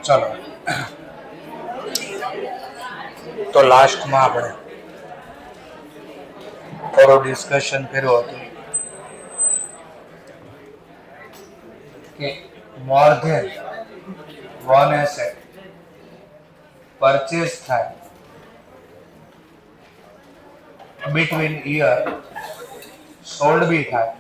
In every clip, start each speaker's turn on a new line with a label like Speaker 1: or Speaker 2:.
Speaker 1: ચલો, તો લાસ્ટમાં આપણે થોડું ડિસ્કશન કર્યું હતું કે more than one asset purchase થાય બિટવીન યર, સોલ્ડ બી થાય,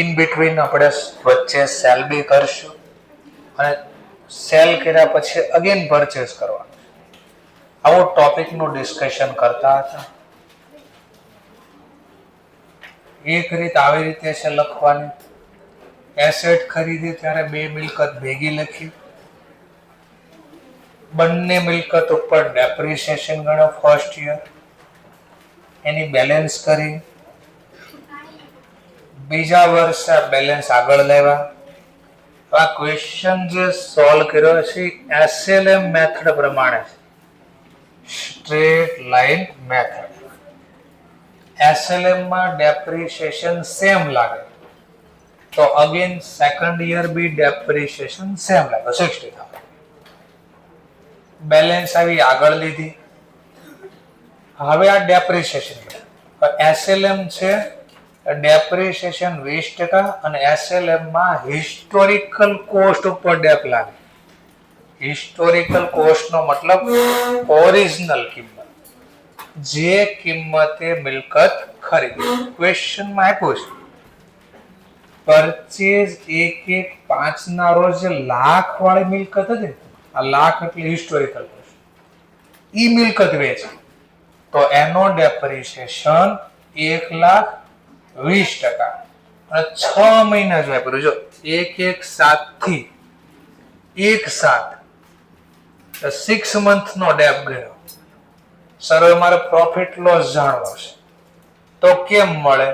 Speaker 1: ઇન બિટવીન આપણે વચ્ચે સેલ બી કરશું અને સેલ કર્યા પછી અગેન પરચેસ કરવાનું. આવો ટોપિકનું ડિસ્કશન કરતા હતા. એક રીત આવી રીતે છે લખવાની, એસેટ ખરીદી ત્યારે બે મિલકત ભેગી લખી, બંને મિલકત ઉપર ડેપ્રિસિએશન ગણો ફર્સ્ટ યર, એની બેલેન્સ કરી, બીજા વર્ષે બેલેન્સ આગળ લેવા. આ ક્વેશ્ચન જે સોલ્વ કર્યો છે એસએલએમ મેથડ પ્રમાણે, સ્ટ્રેટ લાઇન મેથડ. એસએલએમ માં ડેપ્રિસિએશન સેમ લાગે તો અગેન સેકન્ડ યર બી ડેપ્રિસિએશન સેમ લાગે 60,000. બેલેન્સ આવી આગળ લીધી. હવે આ ડેપ્રિસિએશન એસએલએમ છે ડેપ્રિસિએશન 20% અને એસએલએમ માં હિસ્ટોરિકલ કોસ્ટ ઉપર ડેપ લાગે. હિસ્ટોરિકલ કોસ્ટ નો મતલબ ઓરિજિનલ કિંમત, જે કિંમતે મિલકત ખરીદી. ક્વેશ્ચન માં આપ્યું છે પરચેઝ 1/1/5 ના રોજ જે લાખ વાળી મિલકત હતી, આ લાખ એટલે હિસ્ટોરિકલ કોસ્ટ, ઈ મિલકત વેચી તો એનો ડેપ્રિસિએશન 1,20,000 અને 6 મહિના જો આપ્યું. જો 1/1/7 થી 1/7 6 મંથ નો ડેપ ગયો. સર મારે પ્રોફિટ લોસ જાણવો છે તો કેમ મળે?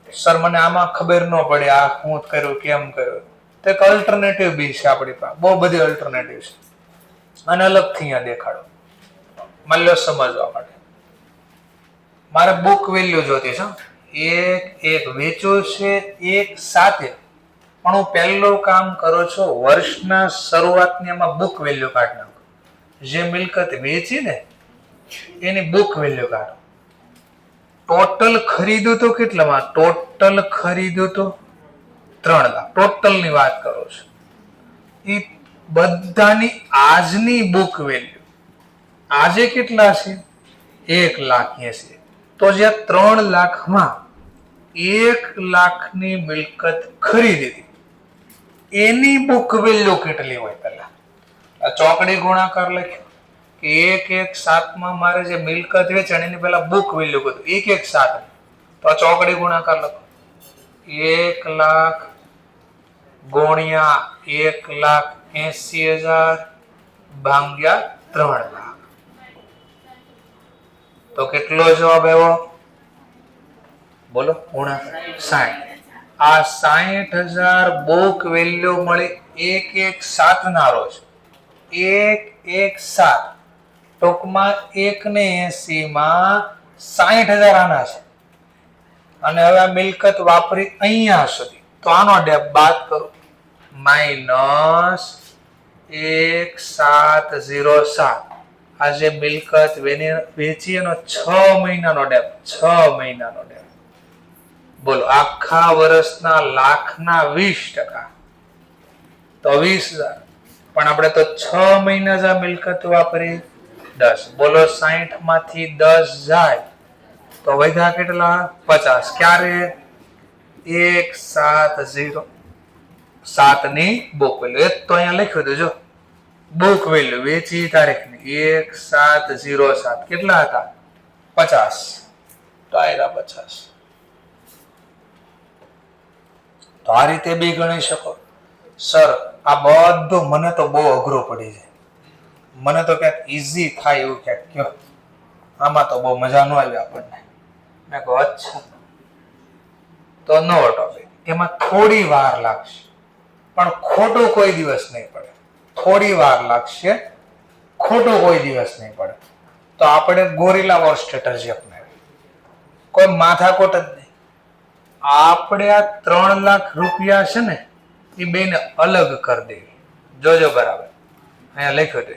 Speaker 1: સર મને આમાં ખબર ન પડે આ હું કર્યું કેમ કર્યું. તો એક અલ્ટરનેટિવ બી છે આપણી પાસે, બહુ બધી અલ્ટરનેટિવ છે. અને અલગથી અહીંયા દેખાડો, માની લો સમજવા માટે. મારે બુક વેલ્યુ જોતી છે, એક વેચ્યું છે 1/7, પણ હું પહેલું કામ કરું છું વર્ષના શરૂઆતની એમાં બુક વેલ્યુ કાઢી નાખું. જે મિલકત વેચી ને એની બુક વેલ્યુ કાઢો. ટોટલ ખરીદ્યું તો કેટલામાં? ટોટલ ખરીદ્યું તો 3 લાખ. ટોટલ ની વાત કરું છું. એ બધાની આજની બુક વેલ્યુ આજે કેટલા છે? 1,80,000. તો જે 3 લાખમાં 1 લાખની મિલકત ખરીદી એની બુક વેલ્યુ કેટલી હોય? પહેલા આ ચોકડી ગુણાકાર લખ્યો કે 1/1/7 માં મારે જે મિલકત વેચાણ એની પહેલા બુક વેલ્યુ કીધું 1/1/7. તો આ ચોકડી ગુણાકાર લખો, 1 લાખ ગુણ્યા 1,80,000 ભાગ્યા 3 લાખ. તો કેટલો જવાબ આવ્યો? બોલો, 60. આ 60,000 બુક વેલ્યુ મળી 1/1/7 ના રોજ. 1/1/7 ટૂંકમાં 1/80 માં 60,000 આના છે. અને હવે આ મિલકત વાપરી અહીંયા સુધી, તો આનો ડેપ બાદ કરો, -1,707. આ જે મિલકત વેચી એનો 6 મહિનાનો ડેપ, 6 મહિનાનો ડેપ. બોલો, આખા વર્ષના લાખના 20%, તો 20,000. પણ આપણે તો 6 મહિના જ આ મિલકત વાપરી 10. બોલો, 60 માંથી 10 જાય તો વધ્યા કેટલા? 50. ક્યારે? 1,707 ની બુક વેલ્યુ. એક તો અહીંયા લખ્યું હતું, જો બુક વેલ્યુ વેચી તારીખની 1,707 કેટલા હતા? 50. તો આયરા 50. તો આ રીતે બી ગણી શકો. સર આ બધું મને તો બહુ અઘરું પડી જાય, મને તો ક્યાંક ઈઝી થાય એવું ક્યાંક કયો. આમાં તો બહુ મજા ન આવી આપણને. મેં કહું અચ્છા, તો નવો ટોપિક. એમાં થોડી વાર લાગશે પણ ખોટું કોઈ દિવસ નહીં પડે. થોડી વાર લાગશે ખોટું કોઈ દિવસ નહીં પડે. તો આપણે ગોરીલા વોર સ્ટ્રેટેજી અપનાવી, કોઈ માથાકોટ જ નહીં. આપણે આ 3 લાખ રૂપિયા છે ને એ બેને અલગ કરી દેવી. જોજો બરાબર, અહીંયા લખ્યું છે.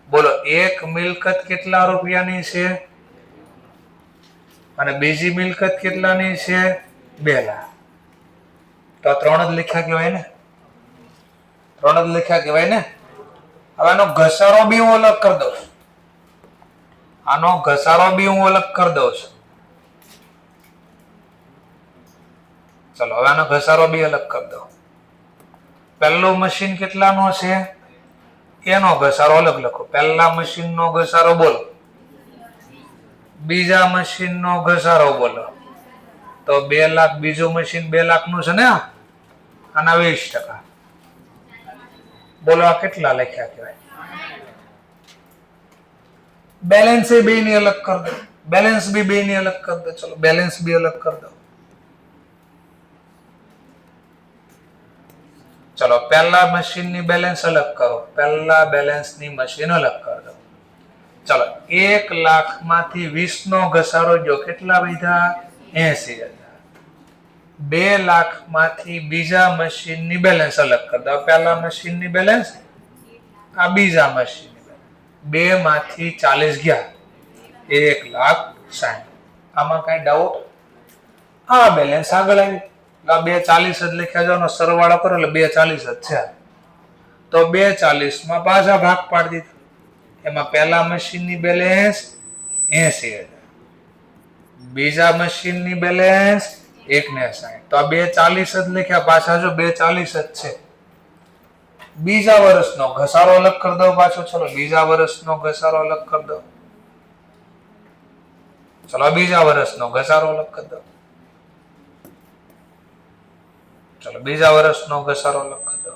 Speaker 1: બોલો, એક મિલકત કેટલા રૂપિયાની છે અને બીજી મિલકત કેટલાની છે? 2 લાખ. તો 3 જ લખ્યા કહેવાય ને, 3 જ લખ્યા કહેવાય ને. હવે આનો ઘસારો બી હું અલગ કરી દઉં છું. આનો ઘસારો બી હું અલગ કરી દઉં છું. ચલો હવે આનો ઘસારો બી અલગ કરી દો. પહેલું મશીન કેટલાનો છે એનો ઘસારો અલગ લખો. પહેલા મશીનનો ઘસારો બોલો, બીજા મશીનનો ઘસારો બોલો. તો 2 લાખ, બીજું મશીન 2 લાખનું છે ને, આના 20%. બોલો આ કેટલા લખ્યા કહેવાય? બેલેન્સ એ બે ની અલગ કરી દો. બેલેન્સ બી બે ની અલગ કરી દો. ચલો બેલેન્સ બી અલગ કરી દો. ચલો પહેલા મશીનની બેલેન્સ અલગ કરો. પહેલા બેલેન્સની મશીન અલગ કરી દો. ચલો 1 લાખમાંથી 20 નો ઘસારો જો કેટલા વધ્યા? 80,000. 2 લાખમાંથી બીજા મશીનની બેલેન્સ અલગ કરી દો. પહેલા મશીનની બેલેન્સ, આ બીજા મશીનની બેલેન્સ. 2 માંથી 40 ગયા, 1,60,000. આમાં કઈ ડાઉટ? આ બેલેન્સ આગળ આવી. 240 જ લખ્યા જાવ, સરવાળો કરો એટલે 240 જ છે. તો 240 માં પાછા ભાગ પાડી દીધો. એમાં પહેલા મશીનની બેલેન્સ 80,000, બીજા મશીનની બેલેન્સ 1,60,000. તો આ 240 જ લખ્યા પાછા, જો 240 જ છે. બીજા વર્ષનો ઘસારો અલગ કરી દો પાછો. ચલો બીજા વર્ષનો ઘસારો અલગ કરી દો. ચલો બીજા વર્ષનો ઘસારો અલગ કરી દો. ચલો બીજા વર્ષનો ઘસારો અલગ કરી દો.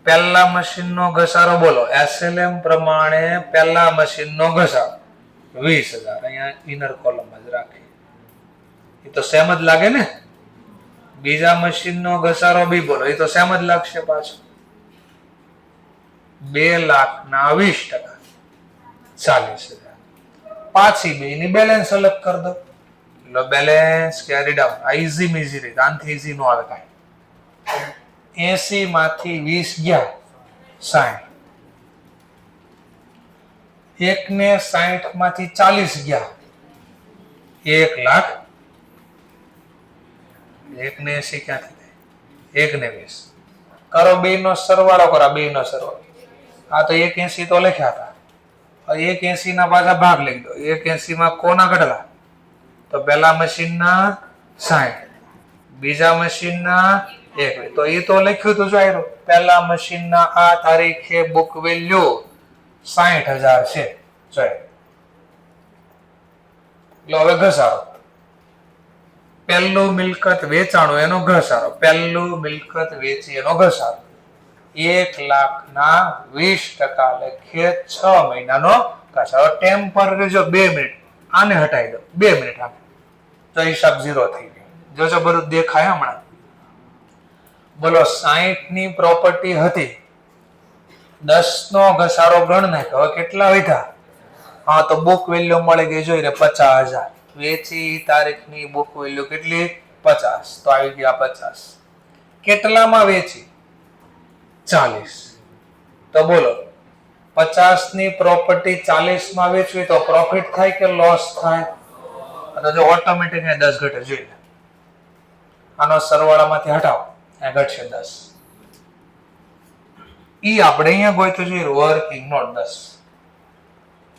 Speaker 1: પહેલા મશીનનો ઘસારો બોલો. SLM પ્રમાણે પહેલા મશીનનો ઘસારો 20,000. અહીંયા ઇનર કોલમ જ રાખી, એ તો સેમ જ લાગે ને. બીજા મશીનનો ઘસારો બી બોલો, એ તો સેમ જ લાગશે પાછો. 2 લાખના 20%, 40,000. પાછી બેની બેલેન્સ અલગ કરી દો. Balance carry down. આ ઈઝી મીઝી રીત, આનથી ઈઝી નો આવે કાંઈ. 80 માંથી 20 ગયા, 60. 1 ને 60 માંથી 40 ગયા, 1 લાખ. 1 ને 80 ક્યાંથી થાય? 1 ને 20 કરો. 2 નો સરવાળો કરો. 2 નો સરવાળો, આ તો 180 તો લખ્યા હતા. 180 ના પાછા ભાગ લઈ દો. 180 માં કોના કેટલા? તો પહેલા મશીનના 60, બીજા મશીનના 1. તો એ તો લખ્યું હતું જો. પહેલા મશીનના આ તારીખે બુક વેલ્યુ 60,000 છે. જો હવે ઘસારો. પહેલું મિલકત વેચાણું એનો ઘસારો. પહેલું મિલકત વેચી એનો ઘસારો 1 લાખના 20% લખીએ. 6 મહિનાનો ઘસારો. ટેમ્પરરી જો 2 મિનિટ આને હટાવી દો. 2 મિનિટ આને, તો હિસાબ 0 થઈ ગયો. જોજો બધું દેખાય હમણાં. બોલો 60 ની પ્રોપર્ટી હતી, 10 નો ઘસારો ગણ નાખ્યો. હવે કેટલા વધ્યા? હા, તો બુક વેલ્યુ મળી ગઈ. જોઈ રે 50,000. વેચી તારીખની બુક વેલ્યુ કેટલી? 50. તો આવી ગયા 50. કેટલામાં વેચી? 40. તો બોલો 50 ની પ્રોપર્ટી 40 માં વેચવી તો પ્રોફિટ થાય કે લોસ થાય? તો જો ઓટોમેટિક 10 ઘટે. જોઈ લે, આનો સરવાળામાંથી હટાવો, આ ઘટશે 10. ઈ આપણે અહીંયા ગોઈતું જોઈએ વર્કિંગ નોટ 10.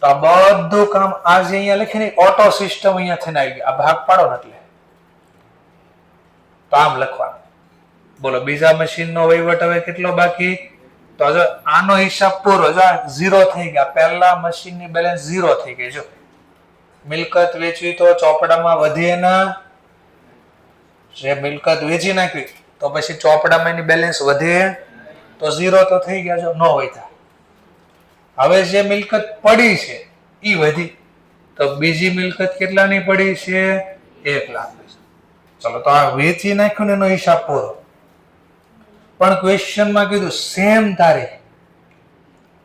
Speaker 1: તો આ બધું કામ આજે અહીંયા લખીને ઓટો સિસ્ટમ અહીંયા થઈને આવી ગઈ. આ ભાગ પાડો ને એટલે તો આમ લખવાનું. બોલો બીજા મશીનનો વહીવટ હવે કેટલો બાકી? તો જો આનો હિસાબ પૂરો. જો 0 થઈ ગયા. પહેલા મશીનની બેલેન્સ 0 થઈ ગઈ. જો મિલકત વેચવી તો ચોપડામાં વધે ના. જે મિલકત વેચી નાખવી તો પછી ચોપડામાં એની બેલેન્સ વધે તો 0 તો થઈ ગયા. જો ન વધ્યા. હવે જે મિલકત પડી છે ઈ વધી. તો બીજી મિલકત કેટલાની પડી છે? 1 લાખ. ચલો તો આ વેચી નાખ્યું ને એનો હિસાબ પૂરો. પણ ક્વેશ્ચનમાં કીધું સેમ તારીખ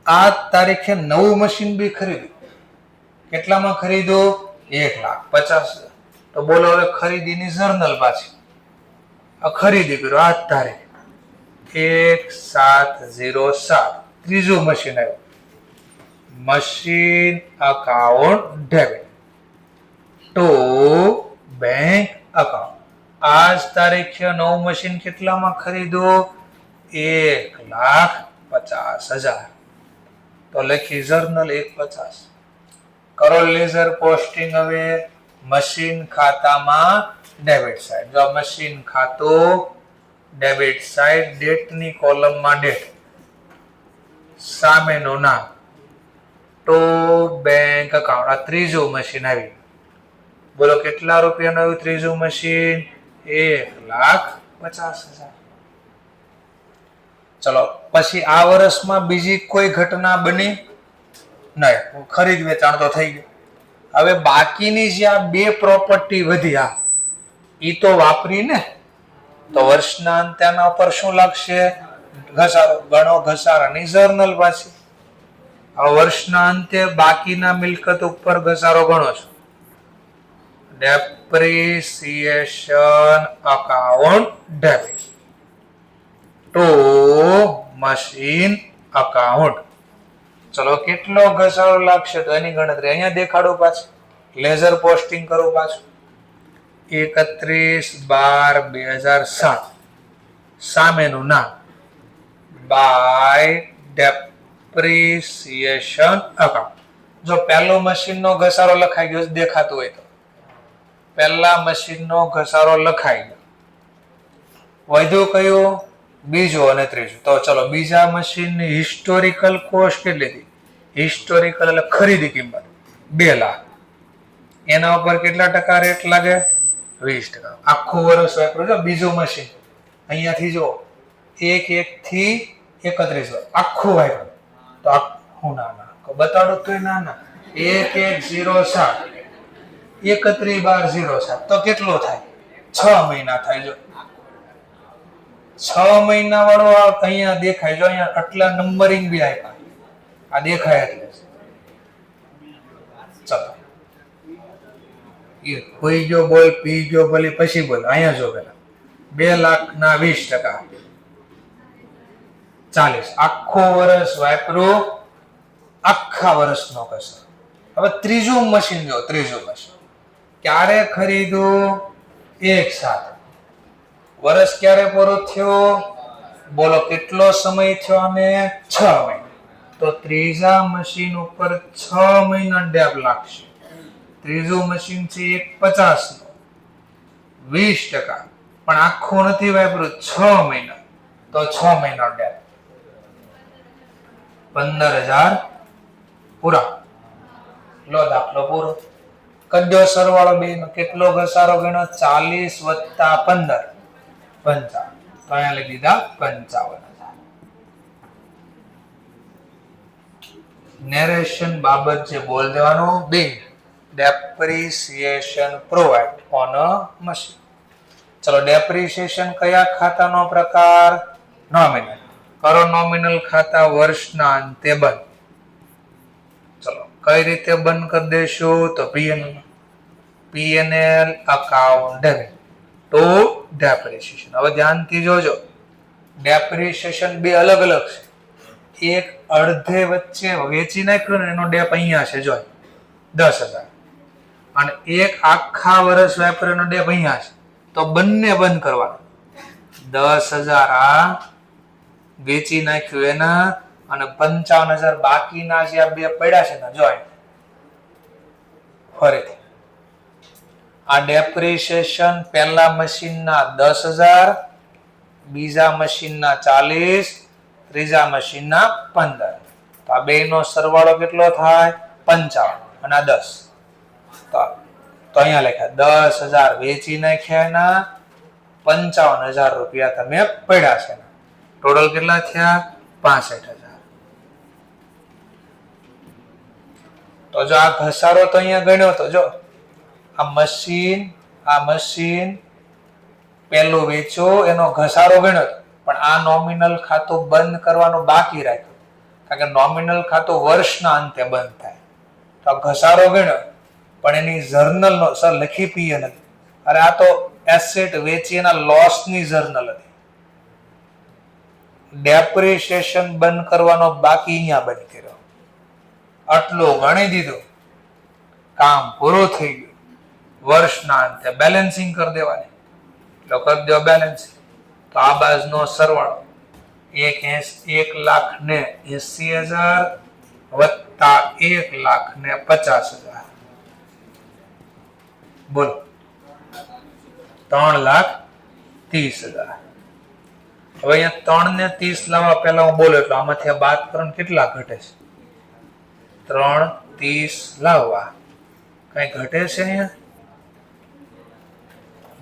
Speaker 1: આ તારીખે નવું મશીન બી ખરીદ્યું. કેટલામાં ખરીદ્યું? 1,50,000. તો બોલો હવે ખરીદીની જર્નલ પાછી. ખરીદી કર્યું આ તારીખ 1/7/07. ત્રીજું મશીન આવ્યું. Machine account debit to bank account. આજ તારીખે નવું મશીન કેટલામાં ખરીદ્યું? 1,50,000. તો લખી જર્નલ 1,50. કરો લેઝર પોસ્ટિંગ. હવે મશીન ખાતામાં ડેબિટ સાઈડ. જો મશીન ખાતું ડેબિટ સાઈડ, ડેટની કોલમમાં ડેટ, સામેનું નામ, ટુ બેંક અકાઉન્ટ. આ ત્રીજું મશીન આવ્યું. બોલો કેટલા રૂપિયાનું આવ્યું ત્રીજું મશીન? 1,50,000. ચલો પછી આ વર્ષમાં બીજી કોઈ ઘટના બની નહીં. ખરીદ વેચાણ તો થઈ ગયું. હવે બાકીની જે આ બે પ્રોપર્ટી વધી, આ ઈ તો વાપરી ને, તો વર્ષના અંતે આના ઉપર શું લાગશે? ઘસારો. ગણો ઘસારાની જર્નલ પાછી. હવે વર્ષના અંતે બાકીના મિલકત ઉપર ઘસારો ગણો છો. Depreciation account debit to machine account. ચલો કેટલો ઘસારો લાગશે તો એની ગણતરી અહીંયા દેખાડો પાછું. લેઝર પોસ્ટિંગ કરું પાછું. 31/12/2007. સામેનું નામ બાય ડેપ્રિસિએશન અકાઉન્ટ. જો પહેલો મશીનનો ઘસારો લખાઈ ગયો દેખાતું હોય તો પહેલા મશીનનો ઘસારો લખાઈ ગયો. વધુ કયું? બીજો અને ત્રીજો. તો ચલો બીજા મશીનની હિસ્ટોરિકલ કોસ્ટ કેટલી હતી? હિસ્ટોરિકલ એટલે ખરીદી કિંમત 2 લાખ. એના ઉપર કેટલા ટકા રેટ લાગે? 20%. આખું વર્ષ વાપરો. જો બીજું મશીન અહીંયાથી જો 1/1 થી 31 આખું વાપરો તો આખું ના બતાડો તો ના 1/1/07 31/12/07 તો કેટલો થાય? 6 મહિના થાય. જો 6 મહિના વાળો અહીંયા દેખાય. જો અહીંયા આટલા નંબરિંગ બી આપ્યા. આ દેખાય એટલે ચલો એ કોઈ ગયો બોલ, પી ગયો બોલી, પછી બોલ. અહીંયા જો પેલા 2,20,000 40. આખો વર્ષ વાપરું, આખા વર્ષનો કસર. હવે ત્રીજું મશીન જો. ત્રીજું મશીન ક્યારે ખરીદ્યું? 1/7. વર્ષ ક્યારે પૂરો થયો? બોલો કેટલો સમય થયો? અને 6 મહિના. તો ત્રીજા મશીન ઉપર 6 મહિના ડેબ લાગશે. ત્રીજું મશીન છે 1/50 20%. પણ આખું નથી વાપર્યું, 6 મહિના. તો 6 મહિના ડેબ 15,000 પૂરા. લો દાખલો પૂરો. કડ્યો સરવાળો બે નો કેટલો ઘસારો ગણ્યો? 40 + 15 55. તો અહીંયા લખી દીધા 55,000. નેરેશન બાબત જે બોલ દેવાનું. Bing depreciation provide on a machine. ચલો ડેપ્રિસિએશન કયા ખાતાનો પ્રકાર? નોમિનલ. કરો નોમિનલ ખાતા વર્ષના અંતે બંધ. ચલો કઈ રીતે બંધ કરી દેશું? તો P&L account debit to depreciation. હવે ધ્યાનથી જોજો, ડેપ્રિસિએશન બે અલગ અલગ છે. એક અડધે વચ્ચે વેચી નાખ્યું ને એનો ડેપ અહીંયા છે જો 10,000, અને એક આખા વર્ષ વાપરેનો ડેપ અહીંયા છે. તો બંને બંધ કરવાના. 10,000 આ વેચી નાખ્યું એના, અને 55,000 બાકીના જે આ બે પડ્યા છે ને જોઈ ફરીથી. આ ડેપ્રિસિએશન પહેલા મશીનના 10,000, બીજા મશીનના 40, ત્રીજા મશીનના 15. તો આ બે નો સરવાળો કેટલો થાય? 55 અને આ 10. તો અહીંયા લખ્યા 10,000 વેચી નાખ્યા એના, 55,000 રૂપિયા તમે પડ્યા છે. ટોટલ કેટલા થયા? 65,000. તો જો આ ઘસારો તો અહીંયા ગણ્યો તો જો આ મશીન પેલું વેચો એનો ઘસારો ગણ્યો, પણ આ નોમિનલ ખાતું બંધ કરવાનું બાકી રાખ્યું. કારણ કે નોમિનલ ખાતું વર્ષના અંતે બંધ થાય. તો ઘસારો ગણ્યો પણ એની જર્નલ નો સર લખી પીએ નથી. અરે આ તો એસેટ વેચી એના લોસ ની જર્નલ હતી. ડેપ્રિસિએશન બંધ કરવાનો બાકી અહીંયા બંધ કર્યો. આટલું ગણી દીધું, કામ પૂરું થઈ ગયું. વર્ષના અંતે બેલેન્સિંગ કરી દેવાની. એટલે કરી દો બેલેન્સિંગ. તો આ બાજુનો સરવાળો 1,80,000 વત્તા 1,50,000. બોલો 3,30,000. હવે અહીંયા 3 ને 30 લાવવા પહેલા હું બોલો એટલે આમાંથી બાદ કરો કેટલા ઘટે છે? 3,30 લાવવા કઈ ઘટે છે અહીંયા?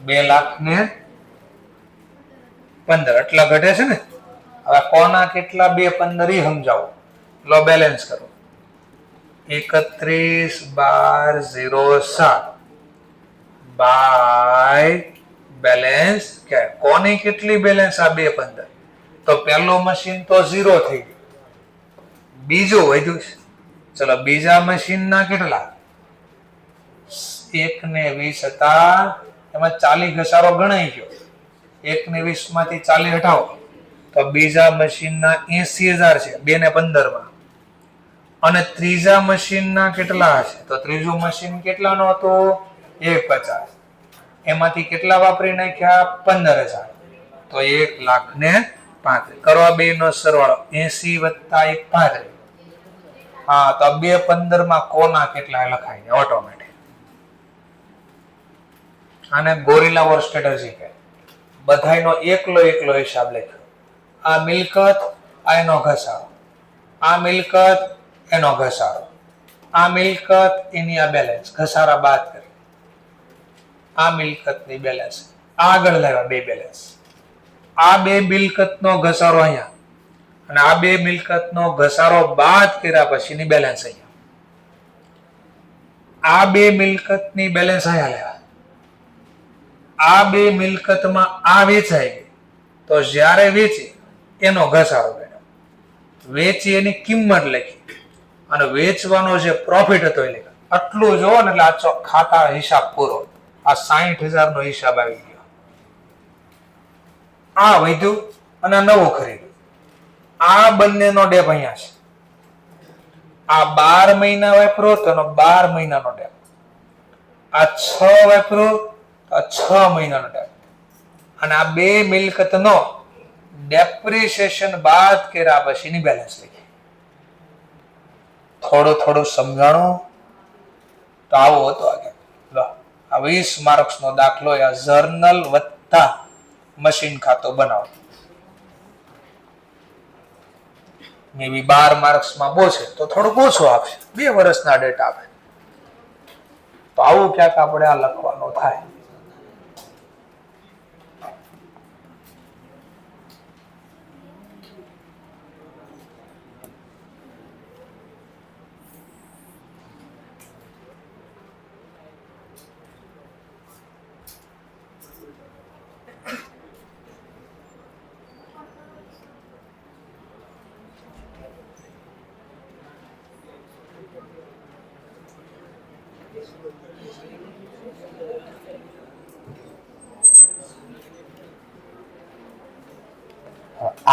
Speaker 1: 2,15,000 એટલા ઘટે છે ને. હવે કોના કેટલા 2,15 સમજાવો. લો બેલેન્સ કરો. 31,12,07 બાય બેલેન્સ કે કોની કેટલી બેલેન્સ? આ 2,15. તો પહેલું મશીન તો 0 થઈ ગયું, બીજું વધ્યું છે. ચલો બીજા મશીન ના કેટલા? 1,20 હતા, એમાં 40 ઘસારો ગણાઈ ગયો. 1,20 માંથી 40 હટાવો તો બીજા મશીન ના 80,000 છે 2,15 માં. અને ત્રીજા મશીન ના કેટલા હશે? તો ત્રીજું મશીન કેટલાનો હતો? 1,50. એમાંથી કેટલા વાપરી નાખ્યા? 15,000. તો 1,35,000 કરવા બે નો સરવાળો 80 વત્તા 1,35. હા તો 2,15 માં કોના કેટલા લખાય છે ઓટોમેટિક. આને ગોરિલા વોર સ્ટ્રેટેજી કહે. બધાયનો એકલો હિસાબ લખ્યો. આ મિલકત આ એનો ઘસારો, આ મિલકત એનો ઘસારો, આ મિલકત એની આ બેલેન્સ ઘસારા બાદ કરી. આ મિલકતની બેલેન્સ આગળ લાવ્યા બે બેલેન્સ. આ બે મિલકતનો ઘસારો અહીંયા અને આ બે મિલકતનો ઘસારો બાદ કર્યા પછીની બેલેન્સ અહીંયા. આ બે મિલકતની બેલેન્સ અહીંયા લેવા. આ બે મિલકતમાં આ વેચાઈ ગઈ તો જ્યારે વેચી એનો ઘસારો ગણ્યો. વેચી એની કિંમત લખી અને વેચવાનો જે પ્રોફિટ હતો એ લખ્યો. આટલું જોવો ને એટલે આ ખાતા હિસાબ પૂરો. આ 60,000 નો હિસાબ આવી ગયો. આ વધ્યું અને નવું ખરીદ્યું. આ બંનેનો ડેપ અહીંયા છે. આ 12 મહિના વાપરો તો 12 મહિનાનો ડેપ. આ 6 વાપરો તો 6 મહિનાનો ડેપ. અને આ બે મિલકતનો ડેપ્રિસિએશન બાદ કર્યા પછીની બેલેન્સ લખી. થોડું સમજાણું તો આવું હતું આગળ. લો આ 20 માર્ક્સ નો દાખલો આ જર્નલ વત્તા મશીન ખાતો બનાવો. મે બી 12 માર્ક્સ માં બોશે તો થોડુંક ઓછું આપશે. 2 વર્ષના ડેટા આપે તો આવું ક્યાંક આપણે આ લખવાનું થાય.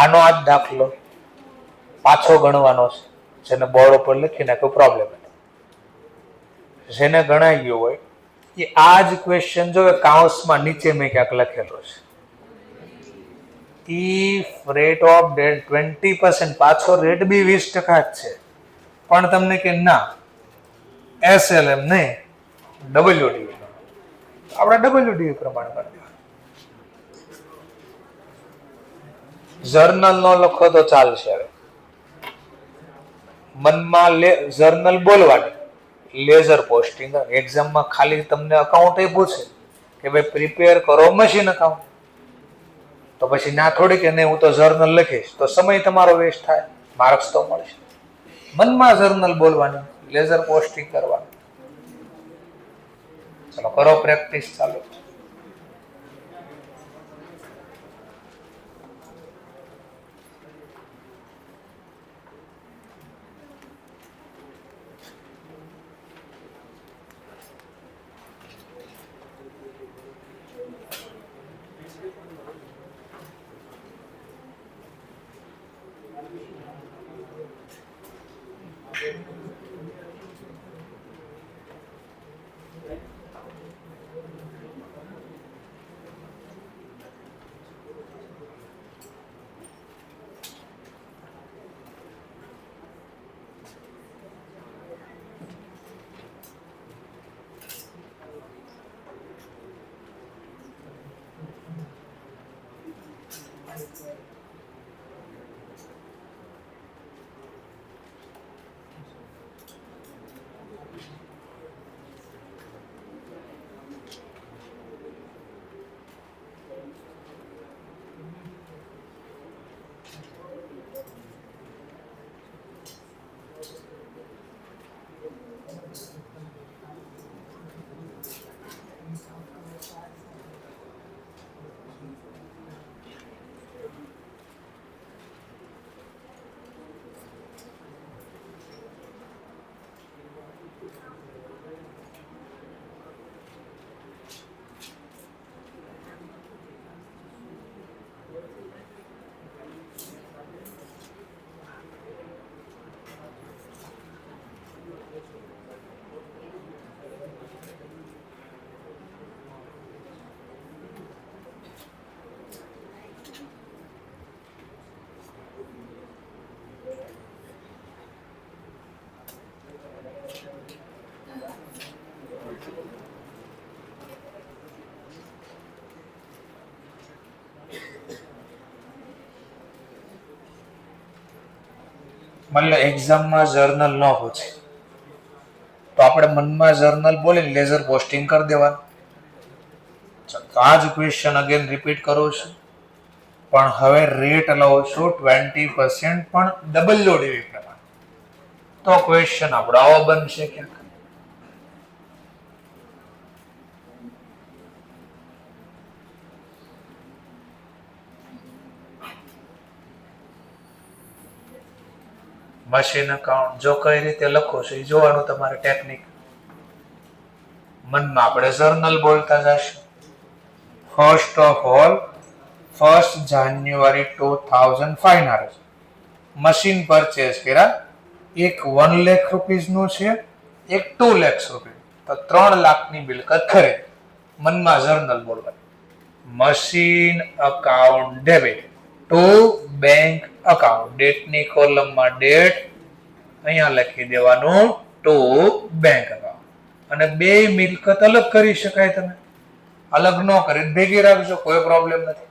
Speaker 1: આનો આ દાખલો પાછો ગણવાનો છે. જેને બોર્ડ ઉપર લખી નાખ્યો પ્રોબ્લેમ. જેને ગણાઈ ગયો હોય એ આ જ ક્વેશ્ચન જો કાઉન્સમાં નીચે મેં ક્યાંક લખેલો છે. ઇફ રેટ ઓફ 20%, પાછો રેટ બી 20% જ છે. પણ તમને કે ના SLM નહીં WDV, આપણે WDV પ્રમાણે કરી દેવાનું. જર્નલ નો લખો તો ચાલશે. હવે મનમાં જર્નલ બોલવાની. લેઝર પોસ્ટિંગ એક્ઝામમાં ખાલી તમને અકાઉન્ટ એ પૂછે કે ભાઈ પ્રિપેર કરો મશીન અકાઉન્ટ. તો પછી ના થોડી કે નહીં હું તો જર્નલ લખીશ તો સમય તમારો વેસ્ટ થાય, માર્ક્સ તો મળશે. મનમાં જર્નલ બોલવાની, લેઝર પોસ્ટિંગ કરવાનું. ચલો કરો પ્રેક્ટિસ ચાલુ. માની લો એક્ઝામમાં જર્નલ ન પૂછે તો આપણે મનમાં જર્નલ બોલીને લેઝર પોસ્ટિંગ કરી દેવાનું. તો આ જ ક્વેશ્ચન અગેન રિપીટ કરું છું, પણ હવે રેટ લઉં છું 20% પણ ડબલ લોડ એવી પ્રમાણે. તો ક્વેશ્ચન આપણો આવો બનશે ક્યાંક. મશીન અકાઉન્ટ જો કઈ રીતે લખો છો એ જોવાનું તમારે ટેકનિક. મનમાં આપણે જર્નલ બોલતા જશું. First of all 1 January 2005 machine purchase કર્યા. એક 1 લાખ રૂપીસ નું છે, એક 2 લાખ રૂપીસ, તો 3 લાખની મિલકત ખરે. મનમાં જર્નલ બોલવાનું. Machine account debit to bank account. ડેટની કોલમમાં ડેટ, અહીંયા લખી દેવાનું ટુ બેંક અકાઉન્ટ. અને બે મિલકત અલગ કરી શકાય. તમે અલગ ન કરી ભેગી રાખજો, કોઈ પ્રોબ્લેમ નથી.